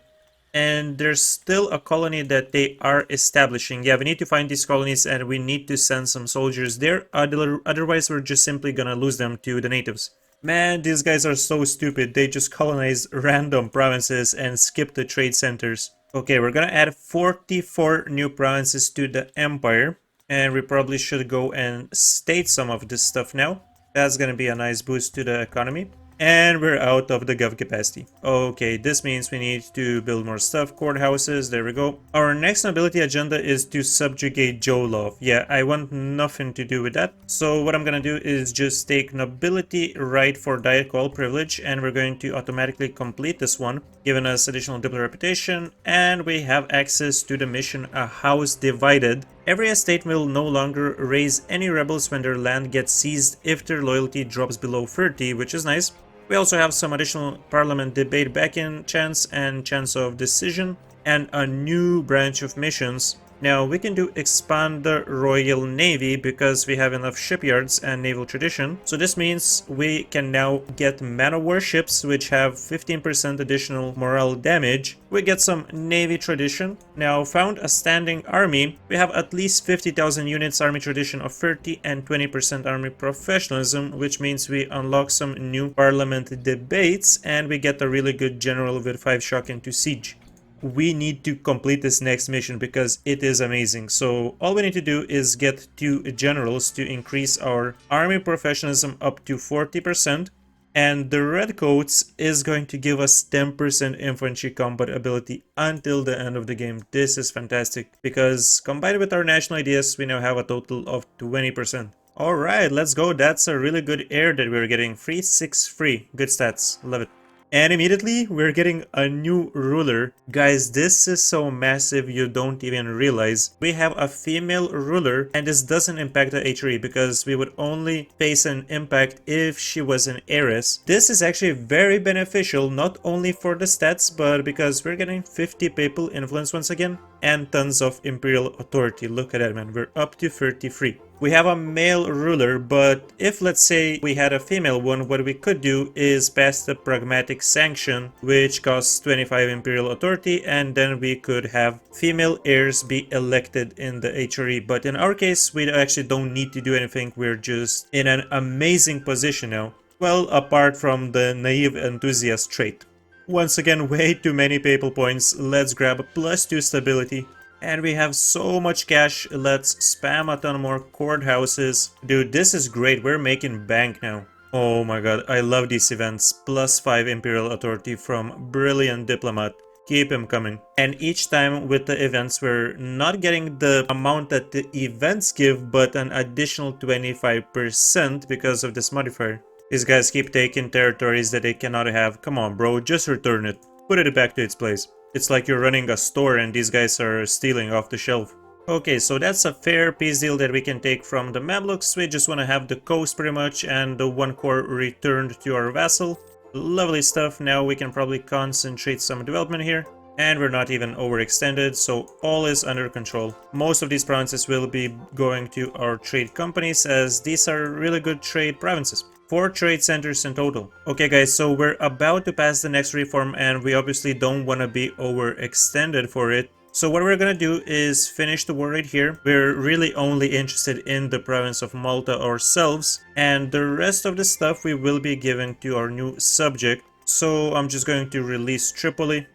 And there's still a colony that they are establishing. Yeah, we need to find these colonies and we need to send some soldiers there. Otherwise, we're just simply gonna lose them to the natives. Man, these guys are so stupid. They just colonize random provinces and skip the trade centers. Okay, we're gonna add 44 new provinces to the empire. And we probably should go and state some of this stuff now. That's gonna be a nice boost to the economy. And we're out of the gov capacity. Okay, this means we need to build more stuff. Courthouses, there we go. Our next nobility agenda is to subjugate Jolov. Yeah, I want nothing to do with that. So what I'm gonna do is just take nobility right for diet coil privilege, and we're going to automatically complete this one, giving us additional diplomatic reputation, and we have access to the mission A House Divided. Every estate will no longer raise any rebels when their land gets seized if their loyalty drops below 30, which is nice. We also have some additional parliament debate back-in chance and chance of decision, and a new branch of missions. Now we can do expand the Royal Navy because we have enough shipyards and naval tradition. So this means we can now get man-of-war ships which have 15% additional morale damage. We get some navy tradition. Now found a standing army. We have at least 50,000 units army tradition of 30 and 20% army professionalism, which means we unlock some new parliament debates and we get a really good general with 5 shock into siege. We need to complete this next mission because it is amazing. So all we need to do is get 2 generals to increase our army professionalism up to 40%. And the redcoats is going to give us 10% infantry combat ability until the end of the game. This is fantastic because combined with our national ideas, we now have a total of 20%. Alright, let's go. That's a really good air that we're getting. 3-6 free. Good stats. Love it. And immediately, we're getting a new ruler. Guys, this is so massive you don't even realize. We have a female ruler, and this doesn't impact the HRE because we would only face an impact if she was an heiress. This is actually very beneficial, not only for the stats, but because we're getting 50 papal influence once again, and tons of imperial authority. Look at that, man. We're up to 33. We have a male ruler, but if let's say we had a female one, what we could do is pass the pragmatic sanction, which costs 25 imperial authority, and then we could have female heirs be elected in the HRE. But in our case, we actually don't need to do anything. We're just in an amazing position now. Well, apart from the naive enthusiast trait. Once again, way too many papal points. Let's grab a +2 stability. And we have so much cash. Let's spam a ton more courthouses. Dude, this is great. We're making bank now. Oh my god, I love these events. +5 imperial authority from brilliant diplomat. Keep him coming. And each time with the events, we're not getting the amount that the events give, but an additional 25% because of this modifier. These guys keep taking territories that they cannot have. Come on, bro, just return it. Put it back to its place. It's like you're running a store and these guys are stealing off the shelf. Okay, so that's a fair peace deal that we can take from the Mamluks. We just want to have the coast pretty much and the 1 core returned to our vassal. Lovely stuff. Now we can probably concentrate some development here. And we're not even overextended, so all is under control. Most of these provinces will be going to our trade companies as these are really good trade provinces. 4 trade centers in total. Okay guys, so we're about to pass the next reform and we obviously don't want to be overextended for it. So what we're gonna do is finish the war right here. We're really only interested in the province of Malta ourselves, and the rest of the stuff we will be giving to our new subject. So I'm just going to release Tripoli.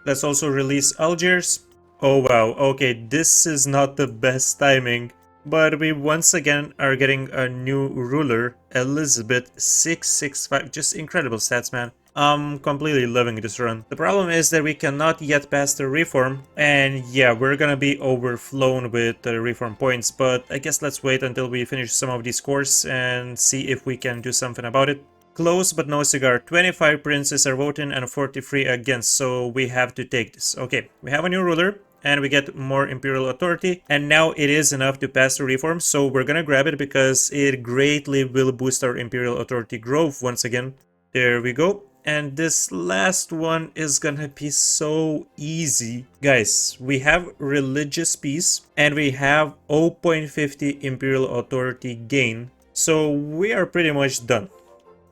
Let's also release Algiers. Oh wow, okay, this is not the best timing. But we once again are getting a new ruler, Elizabeth 665. Just incredible stats, man. I'm completely loving this run. The problem is that we cannot yet pass the reform. And yeah, we're gonna be overflown with the reform points. But I guess let's wait until we finish some of these cores and see if we can do something about it. Close but no cigar. 25 princes are voting and 43 against, so we have to take this. Okay, we have a new ruler and we get more imperial authority, and now it is enough to pass the reform, so we're gonna grab it because it greatly will boost our imperial authority growth once again. There we go. And this last one is gonna be so easy. Guys, we have religious peace and we have 0.50 imperial authority gain, so we are pretty much done.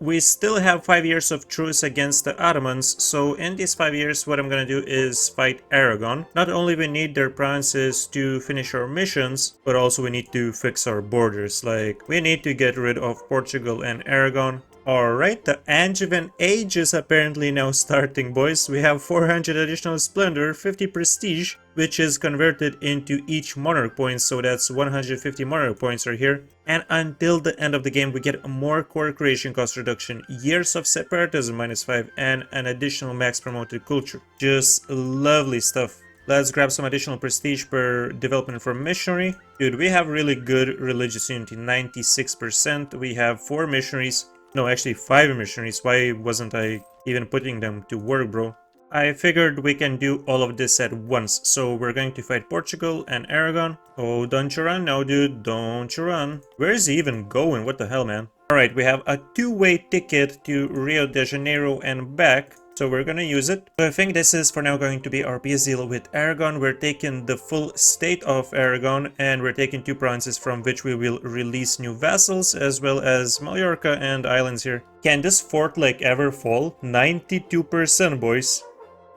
We still have 5 years of truce against the Ottomans, so in these 5 years what I'm gonna do is fight Aragon. Not only we need their provinces to finish our missions, but also we need to fix our borders. Like, we need to get rid of Portugal and Aragon. Alright, the Angevin age is apparently now starting, boys. We have 400 additional splendor, 50 prestige, which is converted into each monarch points, so that's 150 monarch points right here. And until the end of the game we get more core creation cost reduction, years of separatism -5, and an additional max promoted culture. Just lovely stuff. Let's grab some additional prestige per development from missionary. Dude, we have really good religious unity, 96%. We have 4 missionaries. No, actually 5 missionaries. Why wasn't I even putting them to work, bro? I figured we can do all of this at once, so we're going to fight Portugal and Aragon. Oh, don't you run now, dude. Don't you run. Where is he even going? What the hell, man? Alright, we have a 2-way ticket to Rio de Janeiro and back, so we're gonna use it. So I think this is for now going to be our peace deal with Aragon. We're taking the full state of Aragon, and we're taking 2 provinces from which we will release new vassals, as well as Mallorca and islands here. Can this fort like ever fall? 92%, boys.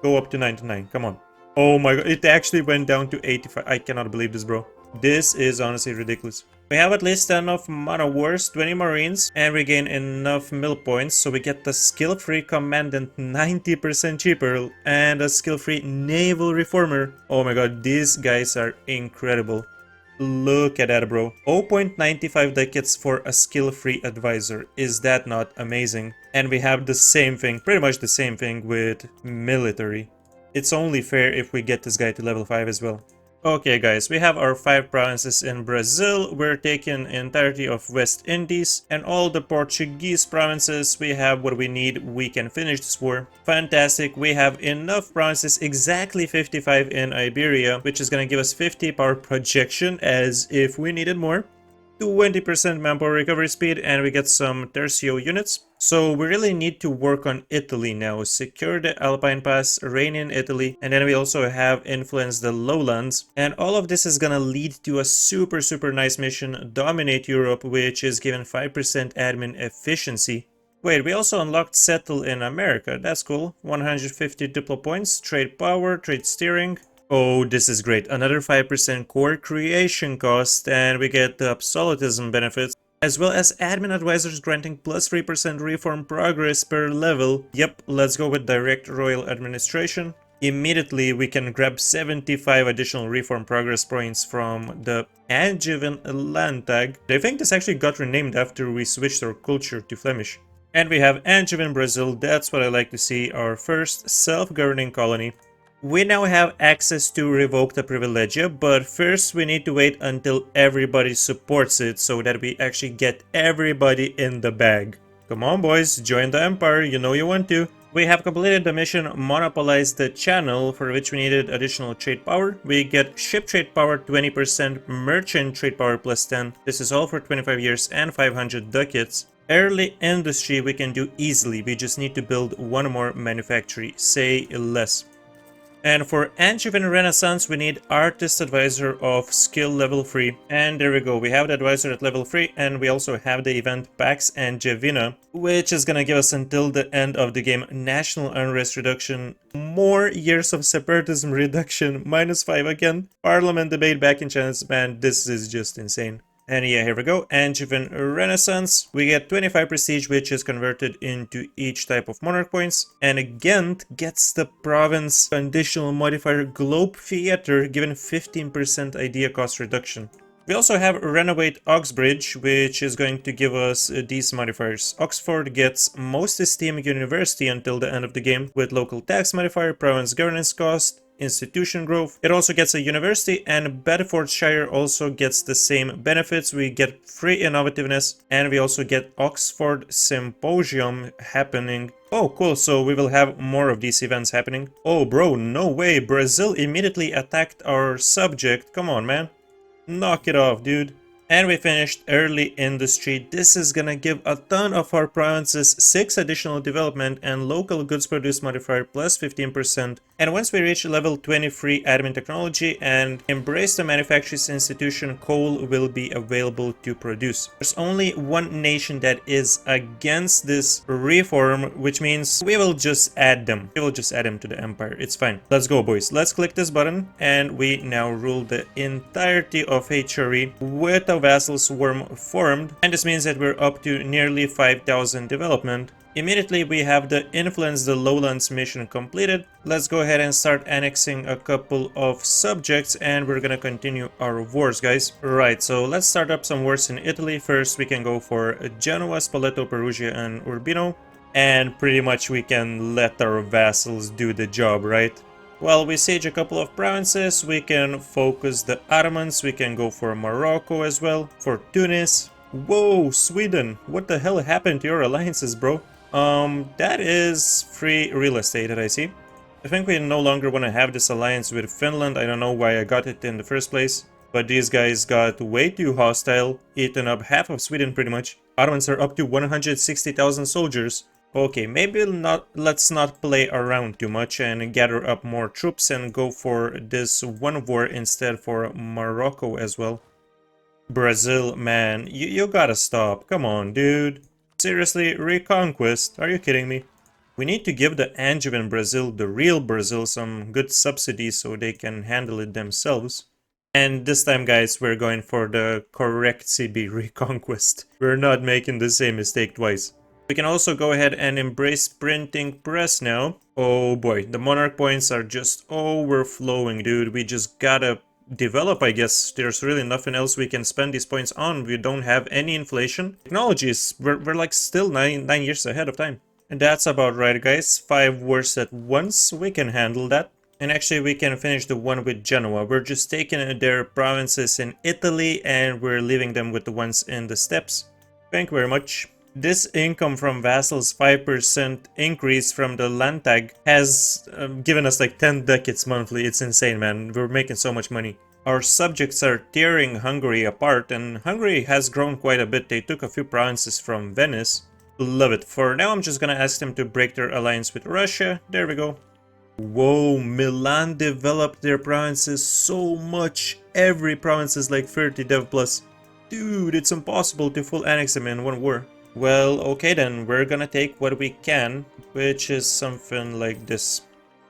Go up to 99, come on. Oh my god, it actually went down to 85. I cannot believe this, bro. This is honestly ridiculous. We have at least enough mana wars, 20 marines, and we gain enough mill points, so we get the skill-free commandant 90% cheaper and a skill-free naval reformer. Oh my god, these guys are incredible. Look at that, bro. 0.95 ducats for a skill-free advisor. Is that not amazing? And we have the same thing, pretty much the same thing with military. It's only fair if we get this guy to level 5 as well. Okay guys, we have our 5 provinces in Brazil. We're taking entirety of West Indies and all the Portuguese provinces. We have what we need. We can finish this war. Fantastic. We have enough provinces, exactly 55 in Iberia, which is going to give us 50 power projection as if we needed more. 20% manpower recovery speed, and we get some tercio units. So we really need to work on Italy now. Secure the Alpine Pass, reign in Italy, and then we also have influence the lowlands. And all of this is gonna lead to a super nice mission, dominate Europe, which is given 5% admin efficiency. Wait, we also unlocked settle in America. That's cool. 150 diplo points, trade power, trade steering. Oh, this is great. Another 5% core creation cost, and we get the Absolutism benefits, as well as admin advisors granting plus 3% reform progress per level. Yep, let's go with direct royal administration. Immediately, we can grab 75 additional reform progress points from the Angevin Landtag. I think this actually got renamed after we switched our culture to Flemish. And we have Angevin Brazil. That's what I like to see, our first self-governing colony. We now have access to revoke the privilegia, but first we need to wait until everybody supports it so that we actually get everybody in the bag. Come on boys, join the empire, you know you want to. We have completed the mission Monopolize the Channel, for which we needed additional trade power. We get ship trade power 20%, merchant trade power plus 10. This is all for 25 years and 500 ducats. Early industry we can do easily, we just need to build one more manufactory, say less. And for Angevin Renaissance, we need Artist Advisor of skill level 3. And there we go, we have the advisor at level 3, and we also have the event Pax Angevina, which is gonna give us until the end of the game national unrest reduction, more years of separatism reduction, -5 again, parliament debate back in chance. Man, this is just insane. And yeah, here we go, Angevin Renaissance. We get 25 prestige, which is converted into each type of monarch points. And Ghent gets the province conditional modifier Globe Theater, given 15% idea cost reduction. We also have Renovate Oxbridge, which is going to give us these modifiers. Oxford gets Most Esteemed University until the end of the game, with local tax modifier, province governance cost, institution growth. It also gets a university, and Bedfordshire also gets the same benefits. We get free innovativeness, and we also get Oxford Symposium happening. Oh, cool, so we will have more of these events happening. Oh, bro, no way. Brazil immediately attacked our subject. Come on, man. Knock it off, dude. And we finished early industry. This is gonna give a ton of our provinces 6 additional development and local goods produced modifier plus 15%. And once we reach level 23 admin technology and embrace the manufacturers institution, coal will be available to produce. There's only one nation that is against this reform, which means we will just add them. We will just add them to the empire. It's fine. Let's go, boys. Let's click this button and we now rule the entirety of HRE with a vassal swarm formed, and this means that we're up to nearly 5,000 development. Immediately we have the influence the lowlands mission completed. Let's go ahead and start annexing a couple of subjects and we're gonna continue our wars, guys. Right, so let's start up some wars in Italy. First we can go for Genoa, Spoleto, Perugia and Urbino, and pretty much we can let our vassals do the job, right? While we siege a couple of provinces, we can focus the Ottomans, we can go for Morocco as well, for Tunis. Whoa, Sweden, what the hell happened to your alliances, bro? That is free real estate that I see. I think we no longer want to have this alliance with Finland. I don't know why I got it in the first place, but these guys got way too hostile, eaten up half of Sweden pretty much. Ottomans are up to 160,000 soldiers. Okay, maybe let's not play around too much and gather up more troops and go for this one war instead for Morocco as well. Brazil, man, you gotta stop. Come on, dude. Seriously, reconquest? Are you kidding me? We need to give the Angevin Brazil, the real Brazil, some good subsidies so they can handle it themselves. And this time, guys, we're going for the correct CB reconquest. We're not making the same mistake twice. We can also go ahead and embrace printing press now. Oh boy, the monarch points are just overflowing, dude. We just gotta develop, I guess. There's really nothing else we can spend these points on. We don't have any inflation. Technologies, we're like still nine years ahead of time. And that's about right, guys. 5 wars at once, we can handle that. And actually we can finish the one with Genoa. We're just taking their provinces in Italy and we're leaving them with the ones in the steppes. Thank you very much. This income from vassals 5% increase from the Landtag has given us like 10 ducats monthly. It's insane, man. We're making so much money. Our subjects are tearing Hungary apart, and Hungary has grown quite a bit. They took a few provinces from Venice. Love it. For now, I'm just gonna ask them to break their alliance with Russia. There we go. Whoa, Milan developed their provinces so much. Every province is like 30 dev plus. Dude, it's impossible to full annex them in one war. Well, okay then, we're gonna take what we can, which is something like this.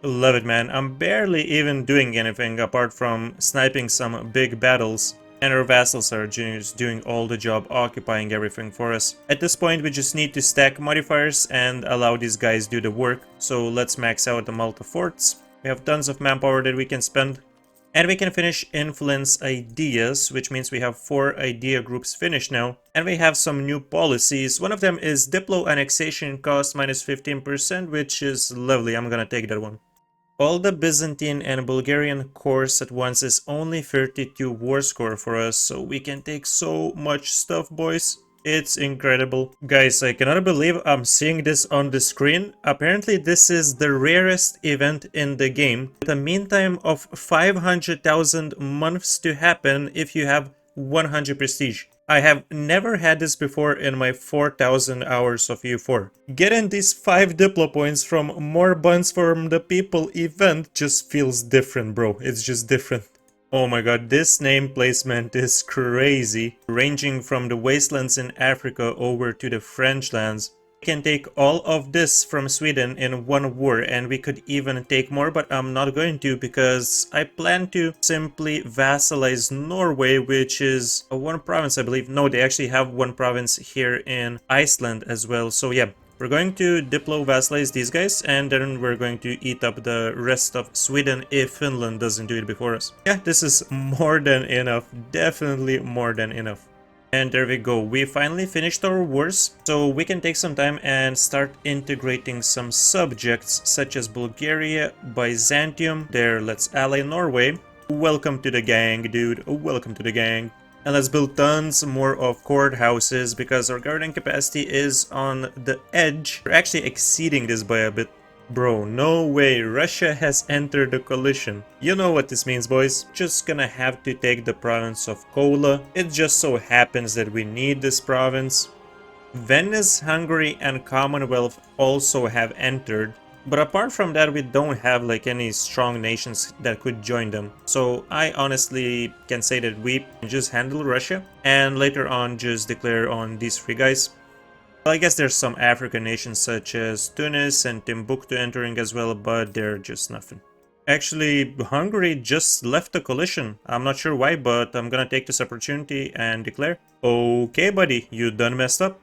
Love it, man. I'm barely even doing anything apart from sniping some big battles. And our vassals are just doing all the job, occupying everything for us. At this point, we just need to stack modifiers and allow these guys do the work. So let's max out the Malta forts. We have tons of manpower that we can spend. And we can finish influence ideas, which means we have 4 idea groups finished now. And we have some new policies. One of them is Diplo annexation cost minus 15%, which is lovely. I'm gonna take that one. All the Byzantine and Bulgarian cores at once is only 32 war score for us, so we can take so much stuff, boys. It's incredible. Guys, I cannot believe I'm seeing this on the screen. Apparently this is the rarest event in the game, with a mean time of 500,000 months to happen if you have 100 prestige. I have never had this before in my 4,000 hours of EU4. Getting these 5 Diplo points from more buns from the people event just feels different, bro. It's just different. Oh my god, this name placement is crazy. Ranging from the wastelands in Africa over to the French lands. We can take all of this from Sweden in one war, and we could even take more, but I'm not going to because I plan to simply vassalize Norway, which is one province, I believe. No, they actually have one province here in Iceland as well. So yeah, we're going to Diplo vassalize these guys, and then we're going to eat up the rest of Sweden if Finland doesn't do it before us. Yeah, this is more than enough. Definitely more than enough. And there we go, we finally finished our wars, so we can take some time and start integrating some subjects such as Bulgaria, Byzantium. There, let's ally Norway. Welcome to the gang, dude, welcome to the gang. And let's build tons more of courthouses because our guarding capacity is on the edge. We're actually exceeding this by a bit. Bro, no way, Russia has entered the coalition. You know what this means, boys. Just gonna have to take the province of Kola. It just so happens that we need this province. Venice, Hungary, and Commonwealth also have entered. But apart from that, we don't have like any strong nations that could join them. So I honestly can say that we can just handle Russia and later on just declare on these three guys. Well, I guess there's some African nations such as Tunis and Timbuktu entering as well, but they're just nothing. Actually, Hungary just left the coalition. I'm not sure why, but I'm gonna take this opportunity and declare. Okay, buddy, you done messed up.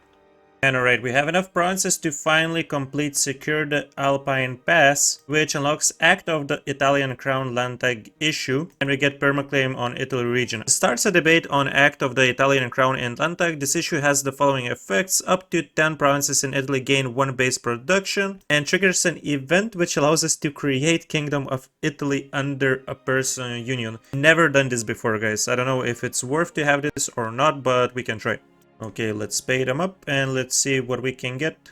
And alright, we have enough provinces to finally complete secure the Alpine Pass, which unlocks Act of the Italian Crown land tag issue, and we get permaclaim on Italy region. It starts a debate on Act of the Italian Crown and land tag. This issue has the following effects: up to 10 provinces in Italy gain 1 base production, and triggers an event which allows us to create Kingdom of Italy under a personal union. Never done this before, guys. I don't know if it's worth to have this or not, but we can try. Okay, let's pay them up and let's see what we can get.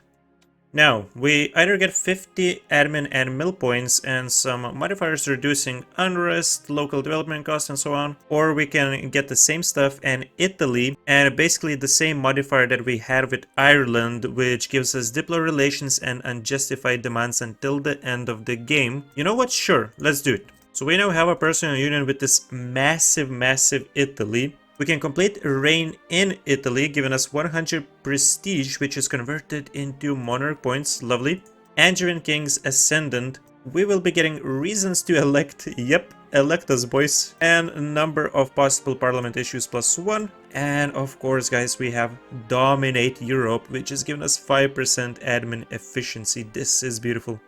Now, we either get 50 admin and mill points and some modifiers reducing unrest, local development costs and so on, or we can get the same stuff and Italy and basically the same modifier that we had with Ireland, which gives us diplo relations and unjustified demands until the end of the game. You know what? Sure, let's do it. So we now have a personal union with this massive Italy. We can complete reign in Italy, giving us 100 prestige, which is converted into monarch points. Lovely. Angevin King's Ascendant. We will be getting reasons to elect. Yep, elect us, boys. And number of possible parliament issues +1. And of course, guys, we have Dominate Europe, which is giving us 5% admin efficiency. This is beautiful.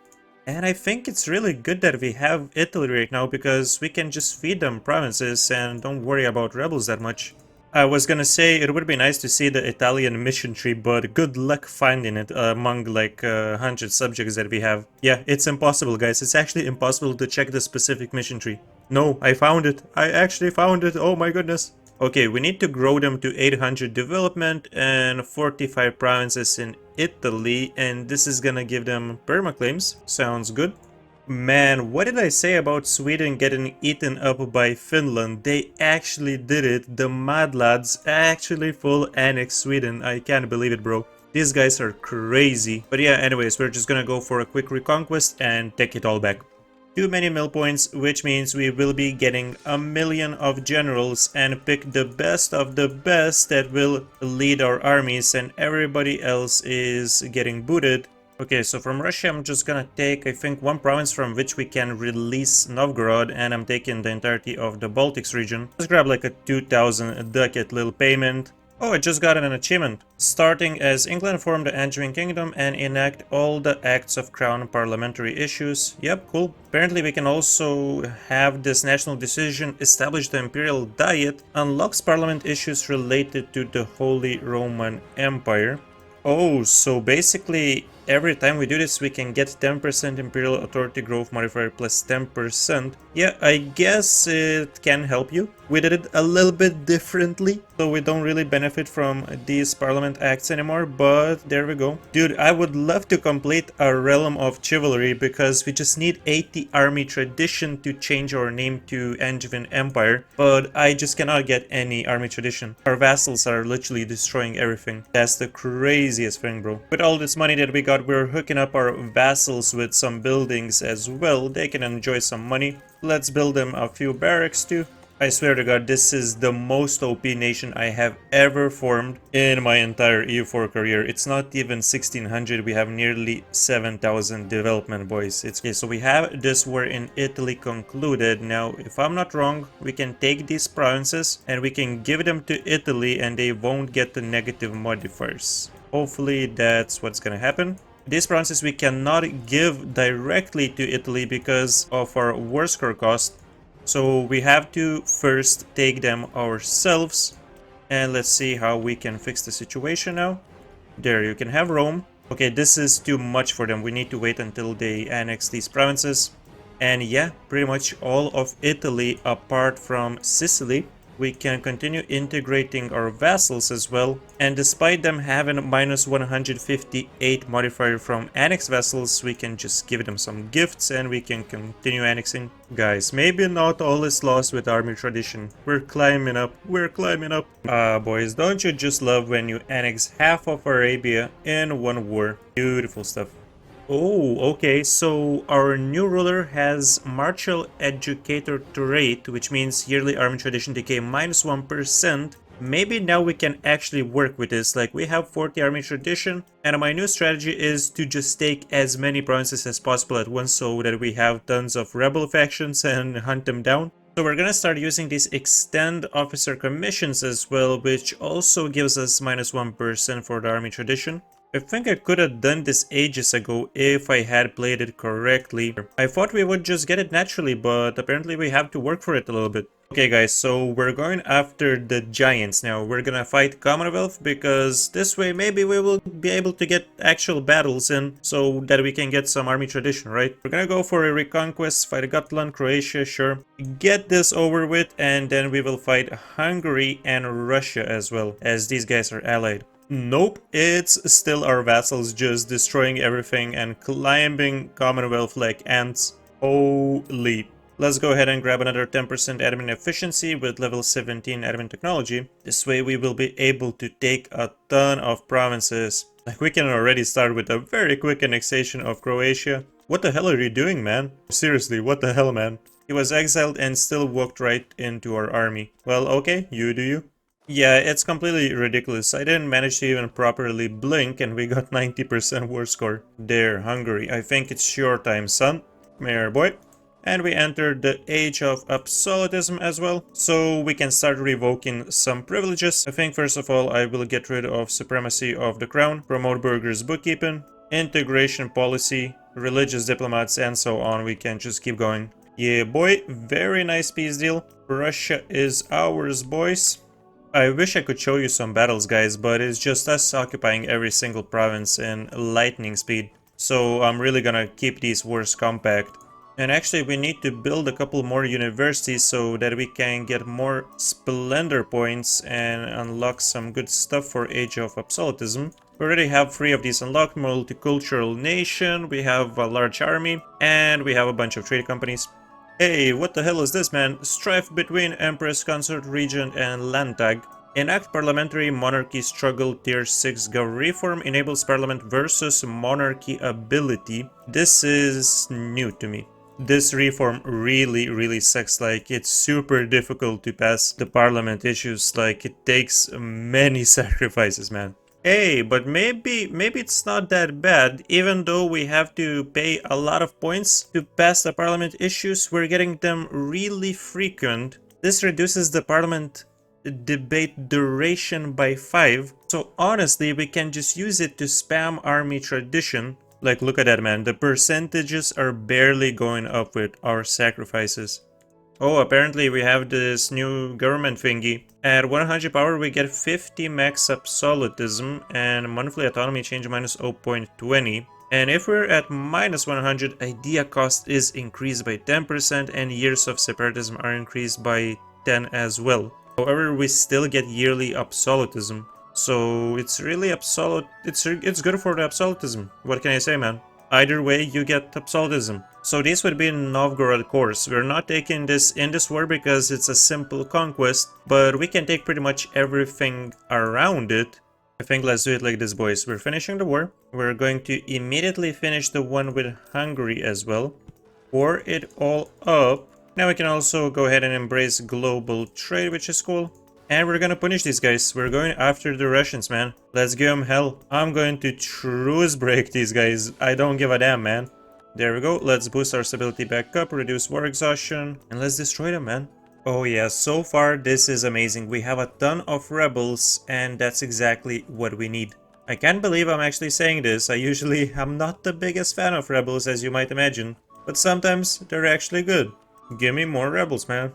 And I think it's really good that we have Italy right now because we can just feed them provinces and don't worry about rebels that much. I was gonna say it would be nice to see the Italian mission tree, but good luck finding it among like 100 subjects that we have. Yeah, it's impossible, guys. It's actually impossible to check the specific mission tree. No, I found it. I actually found it. Oh my goodness. Okay, we need to grow them to 800 development and 45 provinces in Italy, and this is gonna give them permaclaims. Sounds good. Man, what did I say about Sweden getting eaten up by Finland? They actually did it. The Mad Lads actually full annex Sweden. I can't believe it, bro. These guys are crazy. But yeah, anyways, we're just gonna go for a quick reconquest and take it all back. Too many mill points, which means we will be getting 1,000,000 of generals and pick the best of the best that will lead our armies, and everybody else is getting booted. Okay, so from Russia I'm just gonna take, I think, 1 province from which we can release Novgorod, and I'm taking the entirety of the Baltics region. Let's grab like a 2,000 ducat little payment. Oh, I just got an achievement. Starting as England form the Angevin Kingdom and enact all the acts of crown parliamentary issues. Yep, cool. Apparently we can also have this national decision establish the imperial diet, unlocks parliament issues related to the Holy Roman Empire. Oh, so basically every time we do this we can get 10% imperial authority growth modifier plus 10%. Yeah, I guess it can help you. We did it a little bit differently, so we don't really benefit from these parliament acts anymore, but there we go. Dude, I would love to complete a realm of chivalry because we just need 80 army tradition to change our name to Angevin Empire, but I just cannot get any army tradition. Our vassals are literally destroying everything. That's the craziest thing, bro. With all this money that we got, we're hooking up our vassals with some buildings as well. They can enjoy some money. Let's build them a few barracks too. I swear to God, this is the most OP nation I have ever formed in my entire EU4 career. It's not even 1600, we have nearly 7000 development, boys. It's okay, so we have this war in Italy concluded. Now, if I'm not wrong, we can take these provinces and we can give them to Italy and they won't get the negative modifiers. Hopefully that's what's gonna happen. These provinces we cannot give directly to Italy because of our war score cost. So we have to first take them ourselves, And let's see how we can fix the situation now. There, you can have Rome. Okay, this is too much for them. We need to wait until they annex these provinces. And yeah, pretty much all of Italy apart from Sicily. We can continue integrating our vassals as well. And despite them having a minus 158 modifier from annex vassals, we can just give them some gifts and we can continue annexing. Guys, maybe not all is lost with army tradition. We're climbing up. We're climbing up. Boys, don't you just love when you annex half of Arabia in one war? Beautiful stuff. Oh, okay, so our new ruler has martial educator trait, which means yearly army tradition decay minus 1%. Maybe now we can actually work with this, like we have 40 army tradition, and my new strategy is to just take as many provinces as possible at once so that we have tons of rebel factions and hunt them down. So we're gonna start using these extend officer commissions as well, which also gives us minus 1% for the army tradition. I think I could have done this ages ago if I had played it correctly. I thought we would just get it naturally, but apparently we have to work for it a little bit. Okay guys, so we're going after the giants now. We're gonna fight Commonwealth because this way maybe we will be able to get actual battles in so that we can get some army tradition, right? We're gonna go for a reconquest, fight Gotland, Croatia, sure. Get this over with and then we will fight Hungary and Russia as well, as these guys are allied. Nope, it's still our vassals just destroying everything and climbing Commonwealth like ants. Holy. Let's go ahead and grab another 10% admin efficiency with level 17 admin technology. This way we will be able to take a ton of provinces. Like we can already start with a very quick annexation of Croatia. What the hell are you doing, man? Seriously, what the hell, man? He was exiled and still walked right into our army. Well, okay, you do you. Yeah, it's completely ridiculous. I didn't manage to even properly blink and we got 90% war score. There, Hungary. I think it's your time, son. Come here, boy. And we entered the age of Absolutism as well. So we can start revoking some privileges. I think first of all I will get rid of supremacy of the crown, promote burghers bookkeeping, integration policy, religious diplomats and so on. We can just keep going. Yeah, boy. Very nice peace deal. Russia is ours, boys. I wish I could show you some battles, guys, but it's just us occupying every single province in lightning speed. So I'm really gonna keep these wars compact. And actually we need to build a couple more universities so that we can get more splendor points and unlock some good stuff for Age of Absolutism. We already have 3 of these unlocked: multicultural nation, we have a large army, and we have a bunch of trade companies. Hey, what the hell is this, man? Strife between Empress Consort Regent and Landtag. Enact parliamentary monarchy struggle tier 6 gov reform enables parliament versus monarchy ability. This is new to me. This reform really sucks. Like, it's super difficult to pass the parliament issues. Like, it takes many sacrifices, man. Hey, but maybe it's not that bad. Even though we have to pay a lot of points to pass the parliament issues, we're getting them really frequent. This reduces the parliament debate duration by 5. So honestly, we can just use it to spam army tradition. Like, look at that, man. The percentages are barely going up with our sacrifices. Oh, apparently we have this new government thingy. At 100 power we get 50 max absolutism and monthly autonomy change minus 0.20. And if we're at minus 100, idea cost is increased by 10% and years of separatism are increased by 10 as well. However, we still get yearly absolutism. So it's really absolute. It's good for the absolutism. What can I say, man? Either way, you get absolutism. So this would be Novgorod course. We're not taking this in this war because it's a simple conquest, but we can take pretty much everything around it. I think let's do it like this, boys. We're finishing the war. We're going to immediately finish the one with Hungary as well. Pour it all up. Now we can also go ahead and embrace global trade, which is cool. And we're gonna punish these guys. We're going after the Russians, man. Let's give them hell. I'm going to truce break these guys. I don't give a damn, man. There we go. Let's boost our stability back up, reduce war exhaustion, and let's destroy them, man. Oh yeah, so far this is amazing. We have a ton of rebels, and that's exactly what we need. I can't believe I'm actually saying this. I usually am not the biggest fan of rebels, as you might imagine. But sometimes they're actually good. Give me more rebels, man.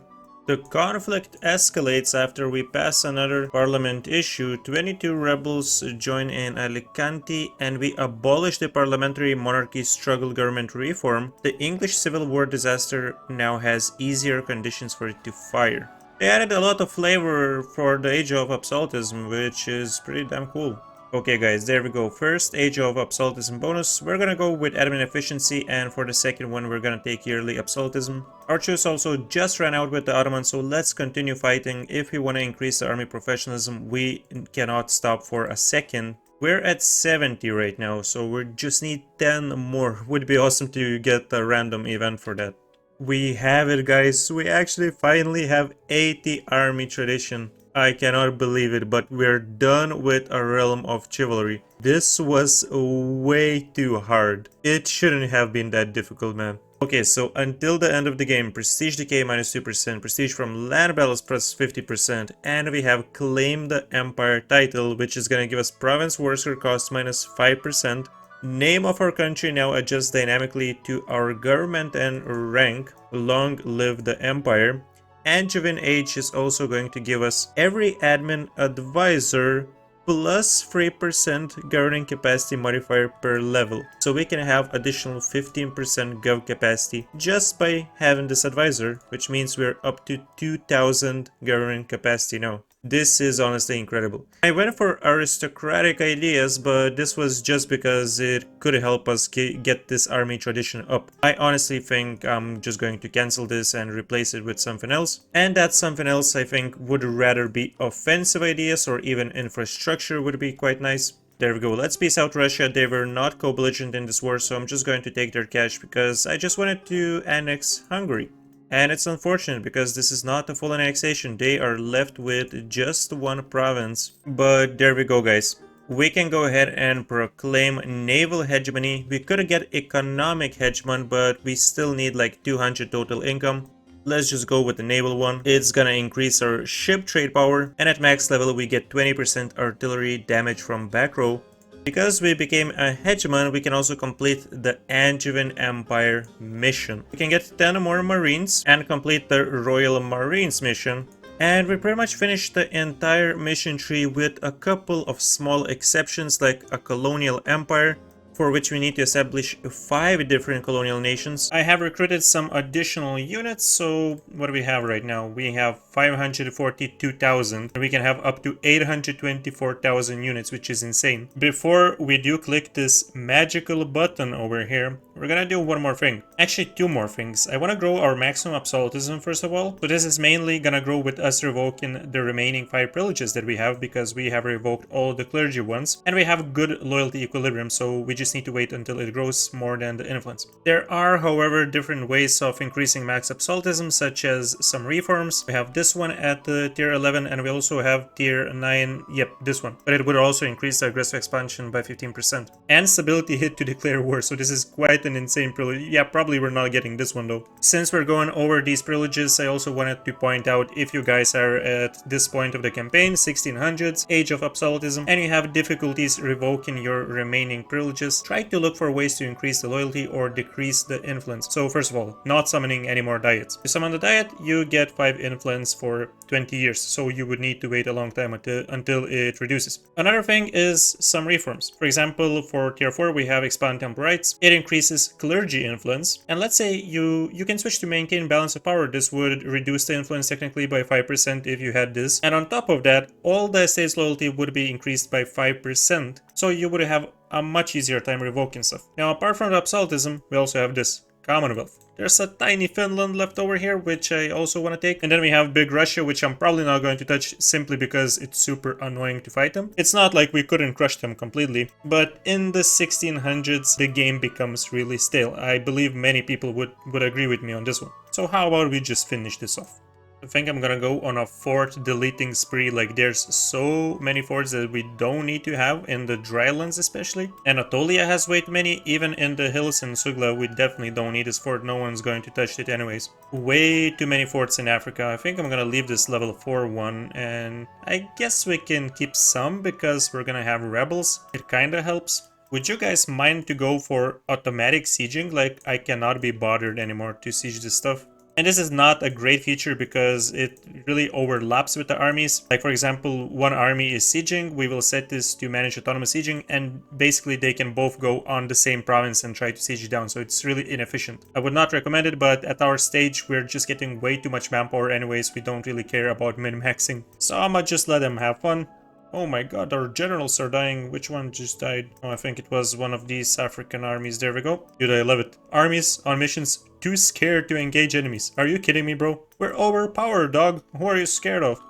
The conflict escalates after we pass another parliament issue. 22 rebels join in Alicante and we abolish the parliamentary monarchy struggle government reform. The English Civil War disaster now has easier conditions for it to fire. They added a lot of flavor for the Age of Absolutism, which is pretty damn cool. Okay guys, there we go. First Age of Absolutism bonus, we're gonna go with admin efficiency, and for the second one we're gonna take yearly Absolutism. Our truce also just ran out with the Ottomans, so let's continue fighting. If we want to increase the army professionalism, we cannot stop for a second. We're at 70 right now, so we just need 10 more. Would be awesome to get a random event for that. We have it guys, we actually finally have 80 army tradition. I cannot believe it, but we're done with a realm of chivalry. This was way too hard. It shouldn't have been that difficult, man. Okay, so until the end of the game, prestige decay minus 2%, prestige from land battles plus 50%, and we have claimed the empire title, which is gonna give us province worker cost minus 5%. Name of our country now adjusts dynamically to our government and rank. Long live the empire. Angevin age is also going to give us every admin advisor plus 3% governing capacity modifier per level. So we can have additional 15% gov capacity just by having this advisor, which means we're up to 2000 governing capacity now. This is honestly incredible. I went for aristocratic ideas, but this was just because it could help us get this army tradition up. I honestly think I'm just going to cancel this and replace it with something else. And that something else I think would rather be offensive ideas, or even infrastructure would be quite nice. There we go, let's peace out Russia. They were not co-belligerent in this war, so I'm just going to take their cash because I just wanted to annex Hungary. And it's unfortunate because this is not a full annexation. They are left with just one province. But there we go guys. We can go ahead and proclaim naval hegemony. We could get economic hegemon, but we still need like 200 total income. Let's just go with the naval one. It's gonna increase our ship trade power, and at max level we get 20% artillery damage from back row. Because we became a hegemon, we can also complete the Angevin Empire mission. We can get 10 more marines and complete the Royal Marines mission. And we pretty much finished the entire mission tree with a couple of small exceptions, like a colonial empire, for which we need to establish 5 different colonial nations. I have recruited some additional units, so what do we have right now? We have 542,000, and we can have up to 824,000 units, which is insane. Before we do click this magical button over here, we're gonna do one more thing. Actually, 2 more things. I want to grow our maximum absolutism first of all. So this is mainly gonna grow with us revoking the remaining 5 privileges that we have, because we have revoked all the clergy ones. And we have good loyalty equilibrium, so we just need to wait until it grows more than the influence. There are, however, different ways of increasing max absolutism, such as some reforms. We have this one at the tier 11, and we also have tier 9, yep, this one. But it would also increase the aggressive expansion by 15%. And stability hit to declare war, so this is quite an insane privilege. Yeah, probably we're not getting this one though. Since we're going over these privileges, I also wanted to point out, if you guys are at this point of the campaign, 1600s, Age of Absolutism, and you have difficulties revoking your remaining privileges, try to look for ways to increase the loyalty or decrease the influence. So first of all, not summoning any more diets. You summon the diet, you get 5 influence for 20 years, so you would need to wait a long time until it reduces. Another thing is some reforms. For example, for tier 4 we have expand temple rights. It increases clergy influence, and let's say you can switch to maintain balance of power. This would reduce the influence technically by 5% if you had this, and on top of that, all the estate's loyalty would be increased by 5%, so you would have a much easier time revoking stuff. Now, apart from the absolutism, we also have this Commonwealth. There's a tiny Finland left over here, which I also want to take. And then we have Big Russia, which I'm probably not going to touch simply because it's super annoying to fight them. It's not like we couldn't crush them completely, but in the 1600s, the game becomes really stale. I believe many people would agree with me on this one. So how about we just finish this off? I think I'm gonna go on a fort deleting spree. Like, there's so many forts that we don't need to have in the drylands especially. Anatolia has way too many. Even in the hills in Sugla, we definitely don't need this fort. No one's going to touch it anyways. Way too many forts in Africa. I think I'm gonna leave this level 4 one, and I guess we can keep some because we're gonna have rebels. It kinda helps. Would you guys mind to go for automatic sieging? Like, I cannot be bothered anymore to siege this stuff. And this is not a great feature because it really overlaps with the armies. Like for example, one army is sieging, we will set this to manage autonomous sieging, and basically they can both go on the same province and try to siege it down, so it's really inefficient. I would not recommend it, but at our stage we're just getting way too much manpower anyways, we don't really care about min-maxing. So I'ma just let them have fun. Oh my god, our generals are dying. Which one just died? Oh, I think it was one of these African armies. There we go. Dude, I love it. Armies on missions, too scared to engage enemies. Are you kidding me, bro? We're overpowered, dog. Who are you scared of?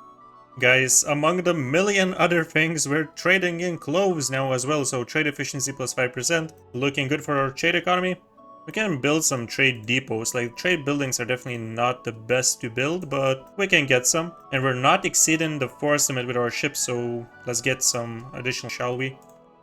Guys, among the million other things, we're trading in cloves now as well, so trade efficiency plus 5%. Looking good for our trade economy. We can build some trade depots. Like, trade buildings are definitely not the best to build, but we can get some. And we're not exceeding the force limit with our ships, so let's get some additional, shall we?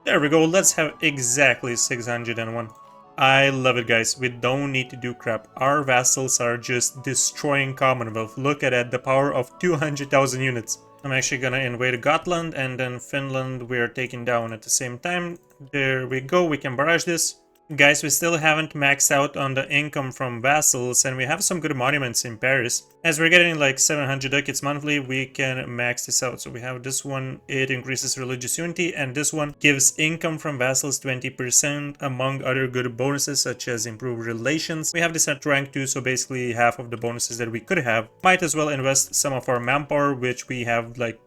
There we go, let's have exactly 601. I love it, guys. We don't need to do crap. Our vassals are just destroying Commonwealth. Look at that, the power of 200,000 units. I'm actually gonna invade Gotland, and then Finland we're taking down at the same time. There we go, we can barrage this. Guys, we still haven't maxed out on the income from vassals, and we have some good monuments in Paris. As we're getting like 700 ducats monthly, we can max this out. So we have this one, it increases religious unity, and this one gives income from vassals 20%, among other good bonuses such as improved relations. We have this at rank 2, so basically half of the bonuses that we could have. Might as well invest some of our manpower, which we have like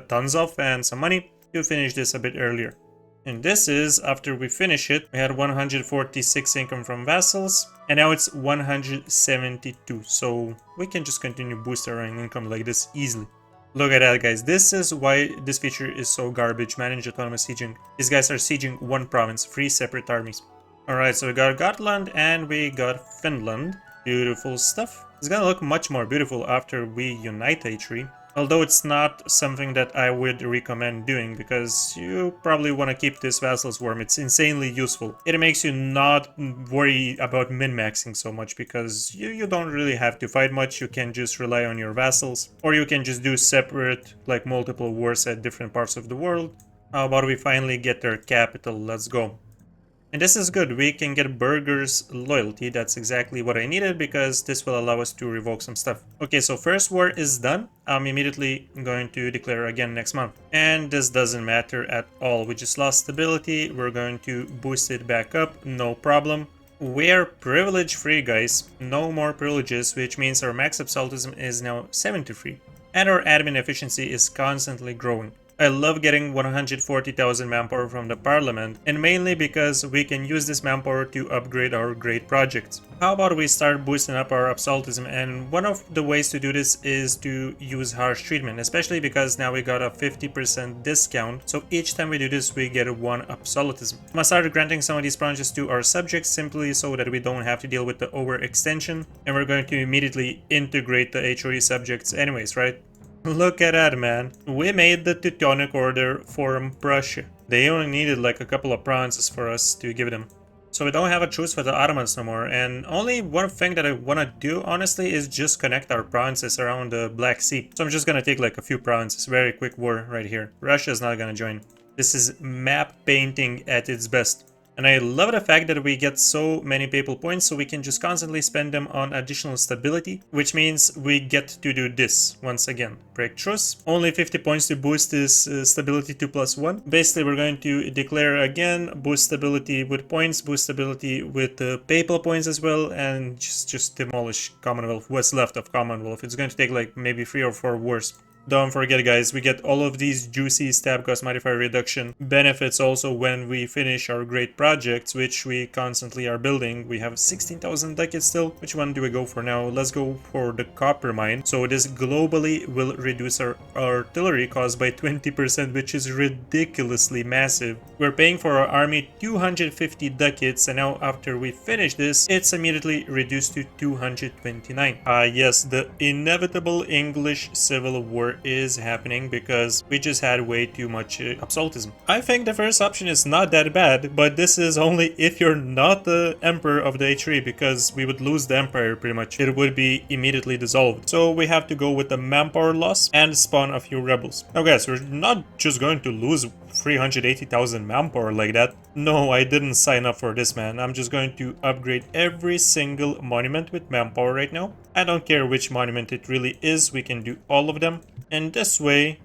tons of, and some money to finish this a bit earlier. And this is, after we finish it, we had 146 income from vassals, and now it's 172, so we can just continue boost our income like this easily. Look at that, guys. This is why this feature is so garbage, manage autonomous sieging. These guys are sieging one province, 3 separate armies. Alright, so we got Gotland and we got Finland. Beautiful stuff. It's gonna look much more beautiful after we unite H3. Although it's not something that I would recommend doing, because you probably want to keep this vassals warm. It's insanely useful. It makes you not worry about min-maxing so much, because you don't really have to fight much. You can just rely on your vassals, or you can just do separate, like multiple wars at different parts of the world. How about we finally get their capital? Let's go. And this is good, we can get burghers loyalty. That's exactly what I needed, because this will allow us to revoke some stuff. Okay, so first war is done. I'm immediately going to declare again next month. And this doesn't matter at all. We just lost stability. We're going to boost it back up, no problem. We're privilege free, guys. No more privileges, which means our max absolutism is now 73. And our admin efficiency is constantly growing. I love getting 140,000 manpower from the parliament, and mainly because we can use this manpower to upgrade our great projects. How about we start boosting up our absolutism, and one of the ways to do this is to use harsh treatment, especially because now we got a 50% discount, so each time we do this we get 1 absolutism. I'm gonna start granting some of these branches to our subjects simply so that we don't have to deal with the overextension, and we're going to immediately integrate the HOE subjects anyways, right? Look at that, man. We made the Teutonic Order form Prussia. They only needed like a couple of provinces for us to give them. So we don't have a truce with the Ottomans no more, and only one thing that I want to do, honestly, is just connect our provinces around the Black Sea. So I'm just gonna take like a few provinces. Very quick war right here. Russia's not gonna join. This is map painting at its best. And I love the fact that we get so many papal points, so we can just constantly spend them on additional stability, which means we get to do this once again. Break truce. Only 50 points to boost this stability to +1. Basically, we're going to declare again, boost stability with points, boost stability with papal points as well, and just demolish Commonwealth, what's left of Commonwealth. It's going to take like maybe 3 or 4 wars. Don't forget, guys, we get all of these juicy stab cost modifier reduction benefits also when we finish our great projects, which we constantly are building. We have 16,000 ducats still. Which one do we go for now? Let's go for the copper mine. So this globally will reduce our artillery cost by 20%, which is ridiculously massive. We're paying for our army 250 ducats, and now after we finish this, it's immediately reduced to 229. Yes, the inevitable English Civil War war is happening because we just had way too much absolutism. I think the first option is not that bad, but this is only if you're not the emperor of the H3, because we would lose the empire pretty much. It would be immediately dissolved. So we have to go with the manpower loss and spawn a few rebels. Now guys, we're not just going to lose 380,000 manpower like that. No, I didn't sign up for this, man. I'm just going to upgrade every single monument with manpower right now. I don't care which monument it really is, we can do all of them. And this way,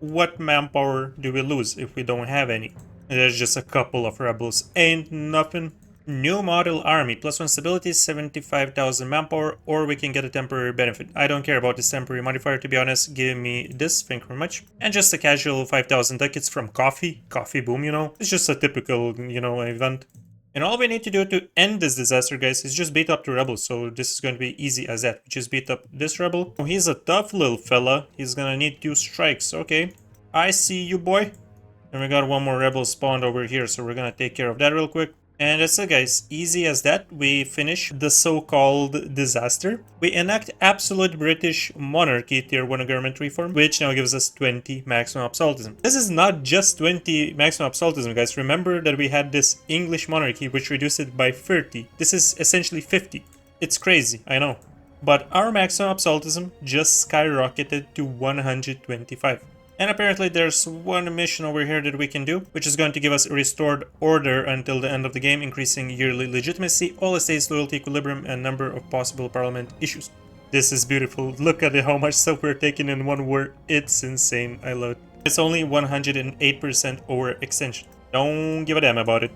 what manpower do we lose if we don't have any? There's just a couple of rebels, ain't nothing. New model army, +1 stability, 75,000 manpower, or we can get a temporary benefit. I don't care about this temporary modifier, to be honest. Give me this, thank you very much. And just a casual 5,000 ducats from coffee boom, you know. It's just a typical, you know, event. And all we need to do to end this disaster, guys, is just beat up the rebels. So this is going to be easy as that. We just beat up this rebel. Oh, he's a tough little fella. He's gonna need 2 strikes. Okay, I see you, boy. And we got one more rebel spawned over here, so we're gonna take care of that real quick. And that's it, guys. Easy as that. We finish the so-called disaster. We enact absolute British monarchy tier 1 government reform, which now gives us 20 maximum absolutism. This is not just 20 maximum absolutism, guys. Remember that we had this English monarchy, which reduced it by 30. This is essentially 50. It's crazy, I know. But our maximum absolutism just skyrocketed to 125. And apparently there's one mission over here that we can do, which is going to give us restored order until the end of the game, increasing yearly legitimacy, all estates, loyalty, equilibrium, and number of possible parliament issues. This is beautiful. Look at how much stuff we're taking in one war. It's insane. I love it. It's only 108% overextension. Don't give a damn about it.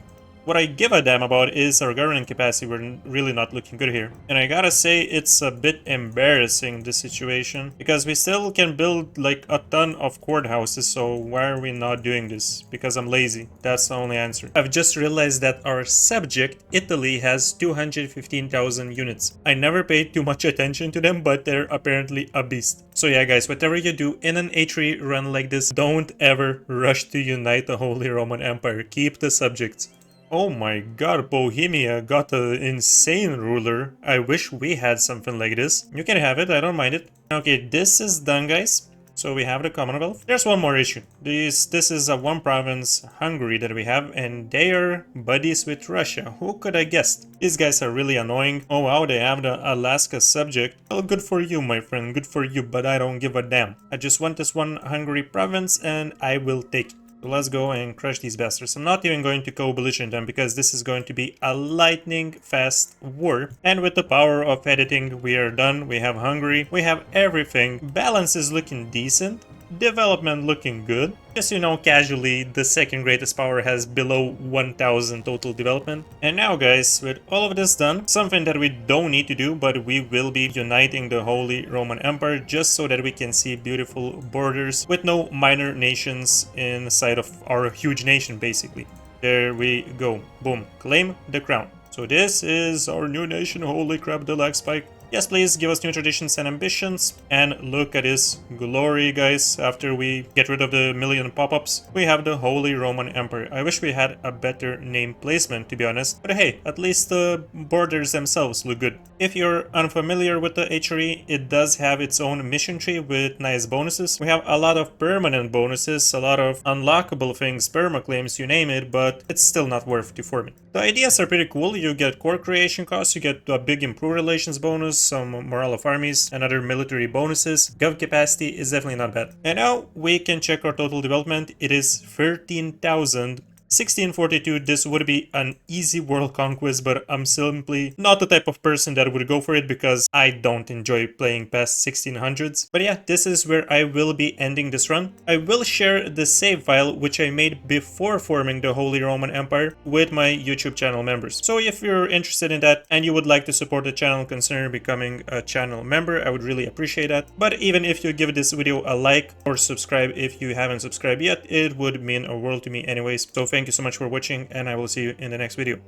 What I give a damn about is our governing capacity. We're really not looking good here. And I gotta say, it's a bit embarrassing, this situation, because we still can build like a ton of courthouses, so why are we not doing this? Because I'm lazy. That's the only answer. I've just realized that our subject, Italy, has 215,000 units. I never paid too much attention to them, but they're apparently a beast. So yeah, guys, whatever you do in an H3 run like this, don't ever rush to unite the Holy Roman Empire. Keep the subjects. Oh my god, Bohemia got an insane ruler. I wish we had something like this. You can have it, I don't mind it. Okay, this is done, guys. So we have the Commonwealth. There's one more issue. This is a one province, Hungary, that we have, and they are buddies with Russia. Who could have guessed? These guys are really annoying. Oh wow, they have the Alaska subject. Well, good for you, my friend, good for you, but I don't give a damn. I just want this one Hungary province and I will take it. So let's go and crush these bastards. I'm not even going to co-belligerent them because this is going to be a lightning fast war. And with the power of editing, we are done. We have Hungary. We have everything. Balance is looking decent. Development looking good. Just, you know, casually, the second greatest power has below 1000 total development. And now, guys, with all of this done, something that we don't need to do, but we will be uniting the Holy Roman Empire just so that we can see beautiful borders with no minor nations inside of our huge nation, basically. There we go. Boom. Claim the crown. So this is our new nation. Holy crap, the lag spike. Yes, please give us new traditions and ambitions. And look at this glory, guys. After we get rid of the million pop-ups, we have the Holy Roman Empire. I wish we had a better name placement, to be honest. But hey, at least the borders themselves look good. If you're unfamiliar with the H3, it does have its own mission tree with nice bonuses. We have a lot of permanent bonuses, a lot of unlockable things, permaclaims, you name it, but it's still not worth to farm it. The ideas are pretty cool. You get core creation costs, you get a big improved relations bonus, some morale of armies, and other military bonuses. Gov capacity is definitely not bad. And now we can check our total development. It is 13,000. 1642, this would be an easy world conquest, but I'm simply not the type of person that would go for it because I don't enjoy playing past 1600s. But yeah, this is where I will be ending this run. I will share the save file which I made before forming the Holy Roman Empire with my YouTube channel members. So if you're interested in that and you would like to support the channel, consider becoming a channel member. I would really appreciate that. But even if you give this video a like or subscribe if you haven't subscribed yet, it would mean a world to me anyways. So thank you so much for watching, and I will see you in the next video.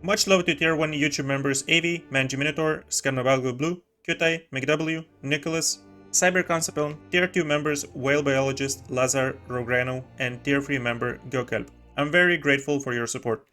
Much love to tier 1 YouTube members AV, MangyMinotaur, ScaldabagnoBlu, Kutay, mickw, Nikolas, Cyberkonstapeln, tier 2 members Biologist, Lazar, RogueRhino, and tier 3 member Gökalp. I'm very grateful for your support.